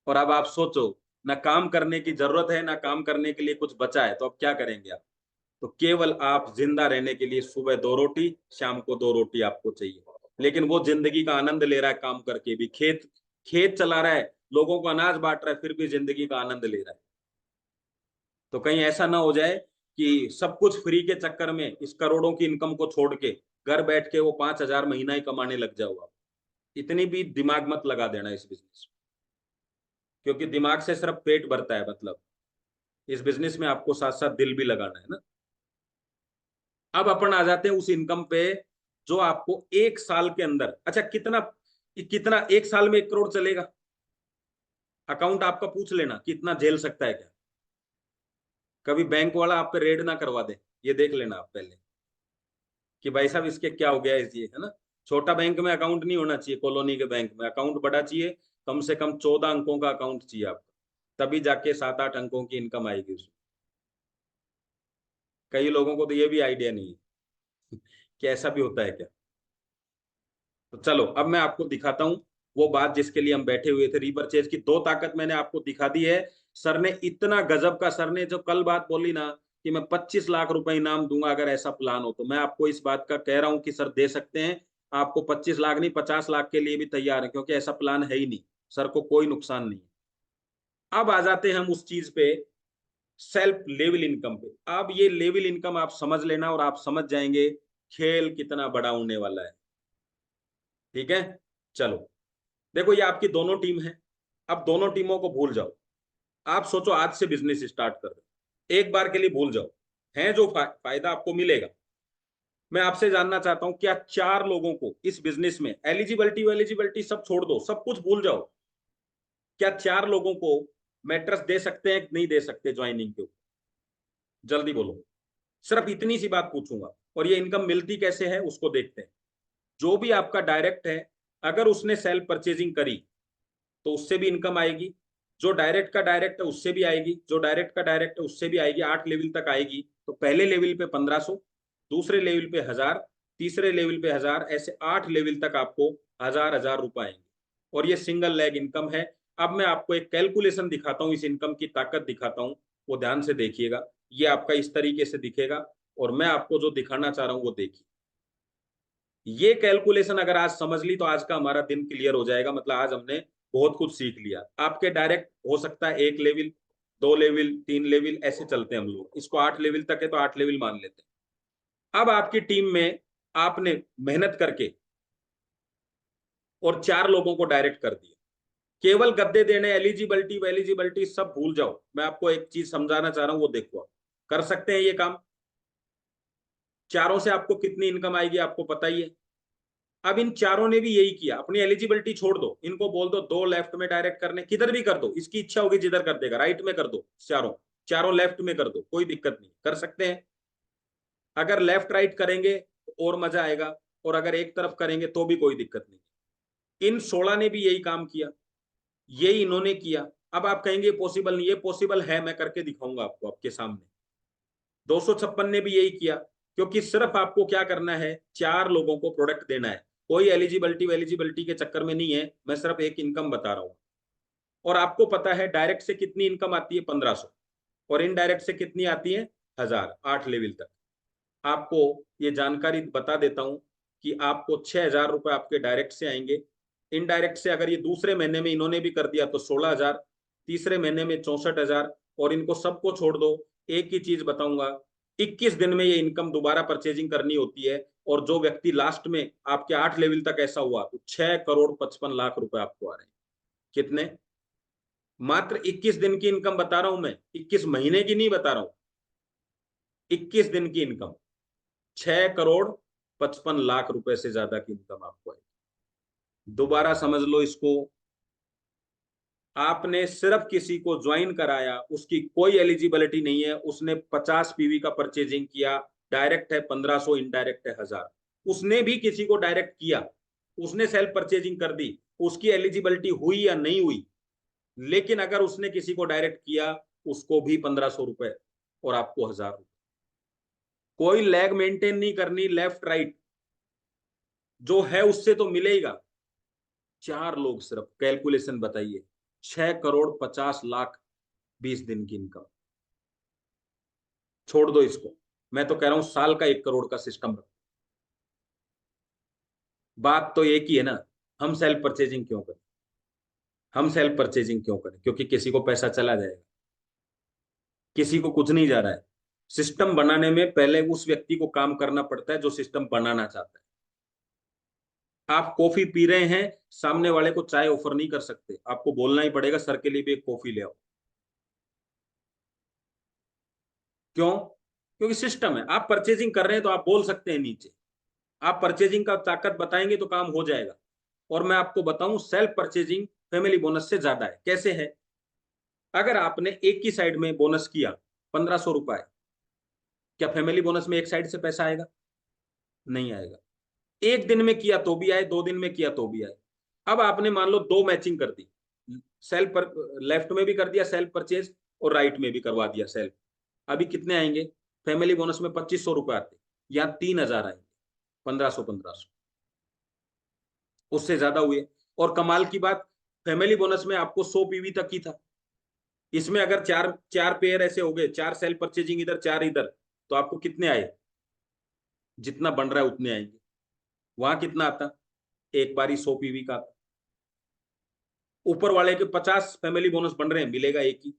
और अब आप सोचो, ना काम करने की जरूरत है ना काम करने के लिए कुछ बचा है, तो अब क्या करेंगे आप? तो केवल आप जिंदा रहने के लिए सुबह 2 रोटी, शाम को 2 रोटी आपको चाहिए। लेकिन वो जिंदगी का आनंद ले रहा है काम करके भी, खेत खेत चला रहा है, लोगों को अनाज बांट रहा है, फिर भी जिंदगी का आनंद ले रहा है। तो कहीं ऐसा ना हो जाए कि सब कुछ फ्री के चक्कर में इस करोड़ों की इनकम को छोड़ के घर बैठ के वो 5,000 महीना ही कमाने लग जाओ आप। इतनी भी दिमाग मत लगा देना इस बिजनेस में, क्योंकि दिमाग से सिर्फ पेट भरता है। मतलब इस बिजनेस में आपको साथ साथ दिल भी लगाना है ना। अब अपन आ जाते हैं उस इनकम पे जो आपको 1 साल के अंदर, अच्छा कितना कितना 1 साल में 1 करोड़ चलेगा? अकाउंट आपका पूछ लेना कितना झेल सकता है क्या। कभी बैंक वाला आप पे रेड ना करवा दे, ये देख लेना आप पहले कि भाई साहब इसके क्या हो गया इस ये, है ना। छोटा बैंक में अकाउंट नहीं होना चाहिए, कॉलोनी के बैंक में अकाउंट बड़ा चाहिए। कम से कम 14 अंकों का अकाउंट चाहिए आपका, तभी जाके 7-8 अंकों की इनकम आएगी उसमें। कई लोगों को तो ये भी आइडिया नहीं है कि ऐसा भी होता है क्या। तो चलो अब मैं आपको दिखाता हूं वो बात जिसके लिए हम बैठे हुए थे। रीपरचेज की 2 ताकत मैंने आपको दिखा दी है। सर ने इतना गजब का, सर ने जो कल बात बोली ना कि मैं 25 लाख रुपए इनाम दूंगा अगर ऐसा प्लान हो, तो मैं आपको इस बात का कह रहा हूं कि सर दे सकते हैं। आपको 25 लाख नहीं 50 लाख के लिए भी तैयार है, क्योंकि ऐसा प्लान है ही नहीं। सर को कोई नुकसान नहीं है। अब आ जाते हैं हम उस चीज पे, सेल्फ लेवल इनकम पे। अब ये लेवल इनकम आप समझ लेना और आप समझ जाएंगे खेल कितना बड़ा होने वाला है। ठीक है, चलो देखो ये आपकी दोनों टीम है। अब दोनों टीमों को भूल जाओ। आप सोचो आज से बिजनेस स्टार्ट कर रहे हो, एक बार के लिए भूल जाओ। है जो फायदा आपको मिलेगा। मैं आपसे जानना चाहता हूं क्या 4 लोगों को इस बिजनेस में एलिजिबिलिटी वेलिजिबिलिटी सब छोड़ दो, सब कुछ भूल जाओ। क्या 4 लोगों को मैट्रेस दे सकते हैं नहीं दे सकते ज्वाइनिंग के ऊपर? जल्दी बोलो। सिर्फ इतनी सी बात पूछूंगा। और ये इनकम मिलती कैसे है उसको देखते हैं। जो भी आपका डायरेक्ट है, अगर उसने सेल्फ परचेजिंग करी तो उससे भी इनकम आएगी। जो डायरेक्ट का डायरेक्ट है उससे भी आएगी, जो डायरेक्ट का डायरेक्ट है उससे भी आएगी। 8 लेवल तक आएगी। तो पहले लेवल पे 1500, दूसरे लेवल पे 1000, तीसरे लेवल पे 1000, ऐसे 8 लेवल तक आपको 1000 रुपए आएंगे। और ये सिंगल लेग इनकम है। अब मैं आपको एक कैलकुलेशन दिखाता हूँ, इस इनकम की ताकत दिखाता हूँ, वो ध्यान से देखिएगा। ये आपका इस तरीके से दिखेगा और मैं आपको जो दिखाना चाह रहा हूँ वो देखिए। ये कैलकुलेशन अगर आज समझ ली तो आज का हमारा दिन क्लियर हो जाएगा। मतलब आज हमने बहुत कुछ सीख लिया। आपके डायरेक्ट हो सकता है 1 लेवल, 2 लेवल, 3 लेवल, ऐसे चलते हैं हम लोग। इसको 8 लेवल तक है तो 8 लेवल मान लेते हैं। अब आपकी टीम में आपने मेहनत करके और 4 लोगों को डायरेक्ट कर दिया। केवल गद्दे देने, एलिजिबिलिटी वेलिजिबिलिटी सब भूल जाओ। मैं आपको एक चीज समझाना चाह रहा हूं, वो देखो। आप कर सकते हैं ये काम। चारों से आपको कितनी इनकम आएगी आपको पता ही है। अब इन चारों ने भी यही किया। अपनी एलिजिबिलिटी छोड़ दो, इनको बोल दो 2 लेफ्ट में डायरेक्ट करने, किधर भी कर दो, इसकी इच्छा होगी जिधर कर देगा। राइट में कर दो, चारों चारों लेफ्ट में कर दो, कोई दिक्कत नहीं, कर सकते हैं। अगर लेफ्ट राइट करेंगे तो और मजा आएगा, और अगर एक तरफ करेंगे तो भी कोई दिक्कत नहीं। इन 16 ने भी यही काम किया, यही इन्होंने किया। अब आप कहेंगे पॉसिबल नहीं, ये पॉसिबल है, मैं करके दिखाऊंगा आपको आपके सामने। 256 ने भी यही किया। क्योंकि सिर्फ आपको क्या करना है, 4 लोगों को प्रोडक्ट देना है। कोई एलिजिबिलिटी वेलिजिबिलिटी के चक्कर में नहीं है, मैं सिर्फ एक इनकम बता रहा हूं। और आपको पता है डायरेक्ट से कितनी इनकम आती है, 1500, और इनडायरेक्ट से कितनी आती है, 1000, 8 लेवल तक। आपको ये जानकारी बता देता हूं कि आपको 6000 रुपए आपके डायरेक्ट से आएंगे। इनडायरेक्ट से अगर ये दूसरे महीने में इन्होंने भी कर दिया तो 16000, तीसरे महीने में 64,000, और इनको सबको छोड़ दो। एक ही चीज बताऊंगा, 21 दिन में ये इनकम दोबारा परचेजिंग करनी होती है। और जो व्यक्ति लास्ट में आपके 8 लेवल तक ऐसा हुआ तो 6,55,00,000 रुपए आपको आ रहे हैं। कितने? मात्र 21 दिन की इनकम बता रहा हूं मैं, 21 महीने की नहीं बता रहा हूं। 21 दिन की इनकम 6,55,00,000 रुपए से ज्यादा की इनकम आपको आएगी। दोबारा समझ लो इसको। आपने सिर्फ किसी को ज्वाइन कराया, उसकी कोई एलिजिबिलिटी नहीं है, उसने 50 पीवी का परचेजिंग किया, डायरेक्ट है 1500, इनडायरेक्ट है 1000। उसने भी किसी को डायरेक्ट किया, उसने सेल्फ परचेजिंग कर दी, उसकी एलिजिबिलिटी हुई या नहीं हुई, लेकिन अगर उसने किसी को डायरेक्ट किया, उसको भी 1500 रुपए और आपको 1000 रुपए। कोई लैग मेंटेन नहीं करनी, लेफ्ट राइट जो है उससे तो मिलेगा। 4 लोग, सिर्फ कैलकुलेशन बताइए, 6,50,00,000 20 दिन की इनकम। छोड़ दो इसको, मैं तो कह रहा हूं साल का 1 करोड़ का सिस्टम रखो। बात तो एक ही है ना, हम सेल्फ परचेजिंग क्यों करें? हम सेल्फ परचेजिंग क्यों करें? क्योंकि किसी को पैसा चला जाएगा, किसी को कुछ नहीं जा रहा है। सिस्टम बनाने में पहले उस व्यक्ति को काम करना पड़ता है जो सिस्टम बनाना चाहता है। आप कॉफी पी रहे हैं, सामने वाले को चाय ऑफर नहीं कर सकते, आपको बोलना ही पड़ेगा सर के लिए भी एक कॉफी ले आओ। क्यों? क्योंकि सिस्टम है। आप परचेजिंग कर रहे हैं तो आप बोल सकते हैं नीचे। आप परचेजिंग का ताकत बताएंगे तो काम हो जाएगा। और मैं आपको बताऊं, सेल्फ परचेजिंग फैमिली बोनस से ज्यादा है। कैसे है? अगर आपने एक ही साइड में बोनस किया 1500 रुपए, क्या फैमिली बोनस में एक साइड से पैसा आएगा? नहीं आएगा। एक दिन में किया तो भी आए, 2 दिन में किया तो भी आए। अब आपने मान लो 2 मैचिंग कर दी, सेल्फ पर लेफ्ट में भी कर दिया सेल्फ परचेज, और राइट में भी करवा दिया सेल्फ। अभी कितने आएंगे? फैमिली बोनस में 2500 रुपए आते, या 3000 आएंगे। 1500 1500, उससे ज्यादा हुए। और कमाल की बात, फैमिली बोनस में आपको 100 पीवी तक ही था। इसमें अगर चार चार पेयर ऐसे हो गए, 4 सेल्फ परचेजिंग इधर, 4 इधर, तो आपको कितने आए? जितना बन रहा है उतने आएंगे। वहां कितना आता? एक बारी 100 पीवी का। ऊपर वाले के 50 फैमिली बोनस बन रहे हैं, मिलेगा एक ही।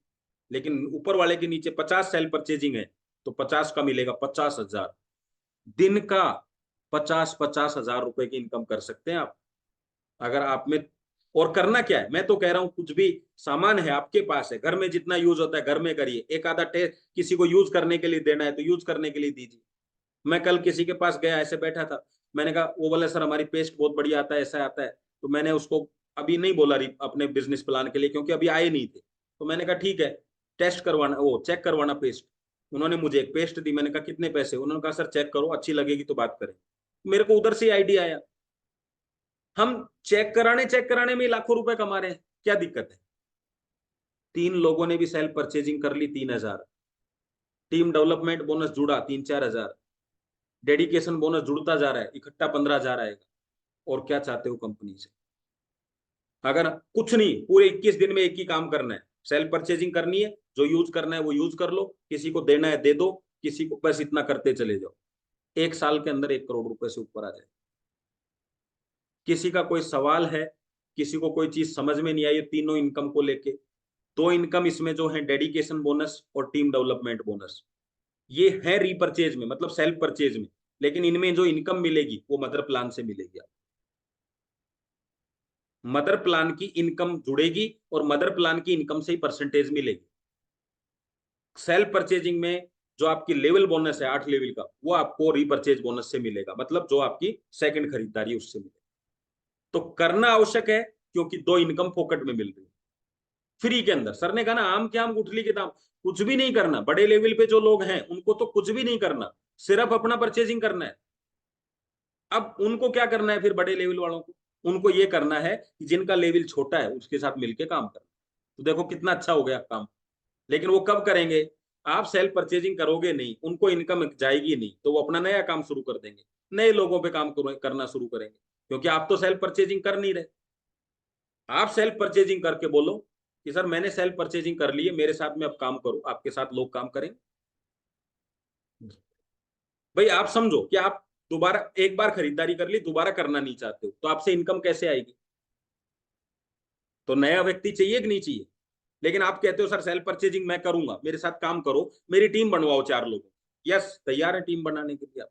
लेकिन ऊपर वाले के नीचे 50 सेल्फ परचेजिंग है, तो 50 का मिलेगा 50,000 दिन का। 50,000 रुपए की इनकम कर सकते हैं आप, अगर आप में। और करना क्या है, मैं तो कह रहा हूं कुछ भी सामान है आपके पास है, घर में जितना यूज होता है घर में करिए। एक आधा टेस्ट किसी को यूज करने के लिए देना है तो यूज करने के लिए दीजिए। मैं कल किसी के पास गया, ऐसे बैठा था, मैंने कहा, वो बोले सर हमारी पेस्ट बहुत बढ़िया आता है, ऐसा आता है। तो मैंने उसको अभी नहीं बोला अपने बिजनेस प्लान के लिए, क्योंकि अभी आए नहीं थे। तो मैंने कहा ठीक है, टेस्ट करवाना, वो चेक करवाना पेस्ट। उन्होंने मुझे एक पेस्ट दी, मैंने कहा कितने पैसे? उन्होंने कहा सर चेक करो, अच्छी लगेगी तो बात करें। मेरे को उधर से आइडिया आया, हम चेक कराने में ही लाखों रुपए कमा रहे हैं, क्या दिक्कत है? 3 लोगों ने भी सेल्फ परचेजिंग कर ली, 3,000। टीम डेवलपमेंट बोनस जुड़ा, 3-4 हजार। डेडिकेशन बोनस जुड़ता जा रहा है, इकट्ठा 15,000 आएगा। और क्या चाहते हो कंपनी से? अगर कुछ नहीं, पूरे 21 दिन में एक ही काम करना है, सेल्फ परचेजिंग करनी है, जो यूज करना है वो यूज कर लो, किसी को देना है दे दो, किसी को बस इतना करते चले जाओ। 1 साल के अंदर 1 करोड़ रुपए से ऊपर आ जाए। किसी का कोई सवाल है? किसी को कोई चीज समझ में नहीं आई? तीनों इनकम को लेके, 2 इनकम इसमें जो है, डेडिकेशन बोनस और टीम डेवलपमेंट बोनस, ये है रीपरचेज में, मतलब सेल्फ परचेज में। लेकिन इनमें जो इनकम मिलेगी वो मदर प्लान से मिलेगी। मदर प्लान की इनकम जुड़ेगी और मदर प्लान की इनकम से ही परसेंटेज मिलेगी। सेल्फ परचेजिंग में जो आपकी लेवल बोनस है 8 लेवल का, वो आपको रीपरचेज बोनस से मिलेगा, मतलब जो आपकी सेकंड खरीदारी उससे मिलेगा। तो करना आवश्यक है, क्योंकि 2 इनकम फोकट में मिल रही है फ्री के अंदर। सर ने कहा ना, आम के आम गुठली के दाम। कुछ भी नहीं करना, बड़े लेवल पे जो लोग हैं उनको तो कुछ भी नहीं करना, सिर्फ अपना परचेजिंग करना है। अब उनको क्या करना है फिर, बड़े लेवल वालों को? उनको ये करना है कि जिनका लेवल छोटा है उसके साथ मिलके काम करना। तो देखो कितना अच्छा हो गया काम। लेकिन वो कब करेंगे? आप सेल्फ परचेजिंग करोगे नहीं, उनको इनकम जाएगी नहीं, तो वो अपना नया काम शुरू कर देंगे, नए लोगों पे काम करना शुरू करेंगे, क्योंकि आप तो सेल्फ परचेजिंग कर नहीं रहे। आप सेल्फ परचेजिंग करके बोलो कि सर मैंने सेल्फ परचेजिंग कर ली है, मेरे साथ में अब काम करो, आपके साथ लोग काम करेंगे। भाई आप समझो कि आप दोबारा एक बार खरीदारी कर ली, दोबारा करना नहीं चाहते हो, तो आपसे इनकम कैसे आएगी? तो नया व्यक्ति चाहिए कि नहीं चाहिए? लेकिन आप कहते हो सर सेल्फ परचेजिंग मैं करूंगा, मेरे साथ काम करो, मेरी टीम बनवाओ 4 लोगों। यस, तैयार है टीम बनाने के लिए आप।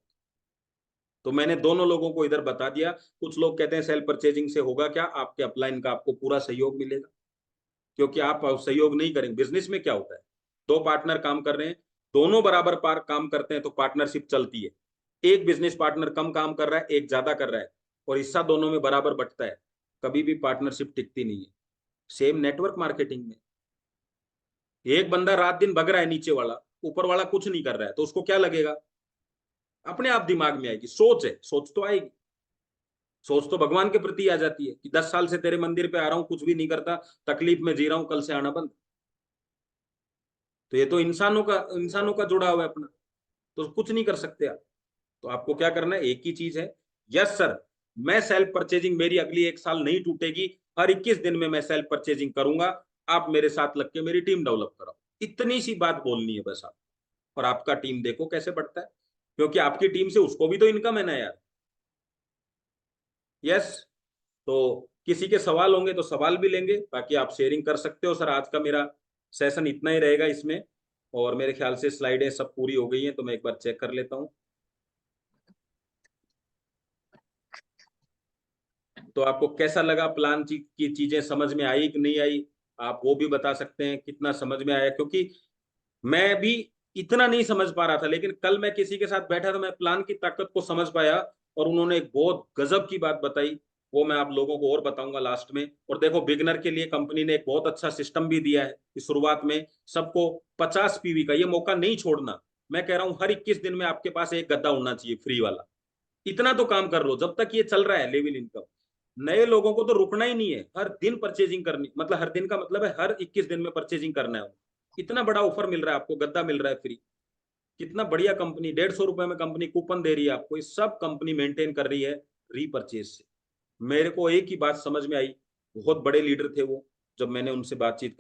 तो मैंने दोनों लोगों को इधर बता दिया। कुछ लोग कहते हैं सेल्फ परचेजिंग से होगा क्या, आपके अपलाइन का आपको पूरा सहयोग मिलेगा, क्योंकि आप सहयोग नहीं करेंगे। बिजनेस में क्या होता है, 2 पार्टनर काम कर रहे हैं, दोनों बराबर पार काम करते हैं तो पार्टनरशिप चलती है। एक बिजनेस पार्टनर कम काम कर रहा है, एक ज्यादा कर रहा है, और हिस्सा दोनों में बराबर बंटता है, कभी भी पार्टनरशिप टिकती नहीं है। सेम नेटवर्क मार्केटिंग में, एक बंदा रात दिन भग रहा है नीचे वाला, ऊपर वाला कुछ नहीं कर रहा है, तो उसको क्या लगेगा? अपने आप दिमाग में आएगी, सोच है, सोच तो आएगी। सोच तो भगवान के प्रति आ जाती है कि 10 साल से तेरे मंदिर पे आ रहा हूं, कुछ भी नहीं करता, तकलीफ में जी रहा हूं, कल से आना बंद। तो ये तो इंसानों का जुड़ा हुआ है अपना, तो कुछ नहीं कर सकते आप। तो आपको क्या करना है, एक ही चीज है। यस सर, मैं सेल्फ परचेजिंग, मेरी अगली 1 साल नहीं टूटेगी, हर 21 दिन में मैं सेल्फ परचेजिंग करूंगा, आप मेरे साथ लग के मेरी टीम डेवलप कराओ। इतनी सी बात बोलनी है बस आप, और आपका टीम देखो कैसे बढ़ता है, क्योंकि आपकी टीम से उसको भी तो इनकम है ना यार। यस। तो किसी के सवाल होंगे तो सवाल भी लेंगे, बाकी आप शेयरिंग कर सकते हो। सर आज का मेरा सेशन इतना ही रहेगा इसमें, और मेरे ख्याल से स्लाइडें सब पूरी हो गई हैं, तो मैं एक बार चेक कर लेता हूँ। तो आपको कैसा लगा, प्लान की चीजें समझ में आई कि नहीं आई? आप वो भी बता सकते हैं कितना समझ में आया, क्योंकि मैं भी इतना नहीं समझ पा रहा था, लेकिन कल मैं किसी के साथ बैठा तो मैं प्लान की ताकत को समझ पाया, और उन्होंने एक बहुत गजब की बात बताई। वो मैं आप लोगों को और बताऊंगा लास्ट में। और देखो, बिगनर के लिए कंपनी ने एक बहुत अच्छा सिस्टम भी दिया है कि शुरुआत में सबको 50 पीवी का ये मौका नहीं छोड़ना। मैं कह रहा हूं हर 21 दिन में आपके पास एक गद्दा होना चाहिए फ्री वाला। इतना तो काम कर लो जब तक ये चल रहा है लेवल इनकम। नए लोगों को तो रुकना ही नहीं है, हर दिन परचेजिंग करनी, मतलब हर दिन का मतलब है हर 21 दिन में परचेजिंग करना है। इतना बड़ा ऑफर मिल रहा है आपको, गद्दा मिल रहा है फ्री। कितना बढ़िया कंपनी, 150 रुपए में कंपनी कूपन दे रही है आपको, ये सब कंपनी मेंटेन कर रही है रीपरचेज से। मेरे को एक ही बात समझ में आई, बहुत बड़े लीडर थे वो, जब मैंने उनसे बातचीत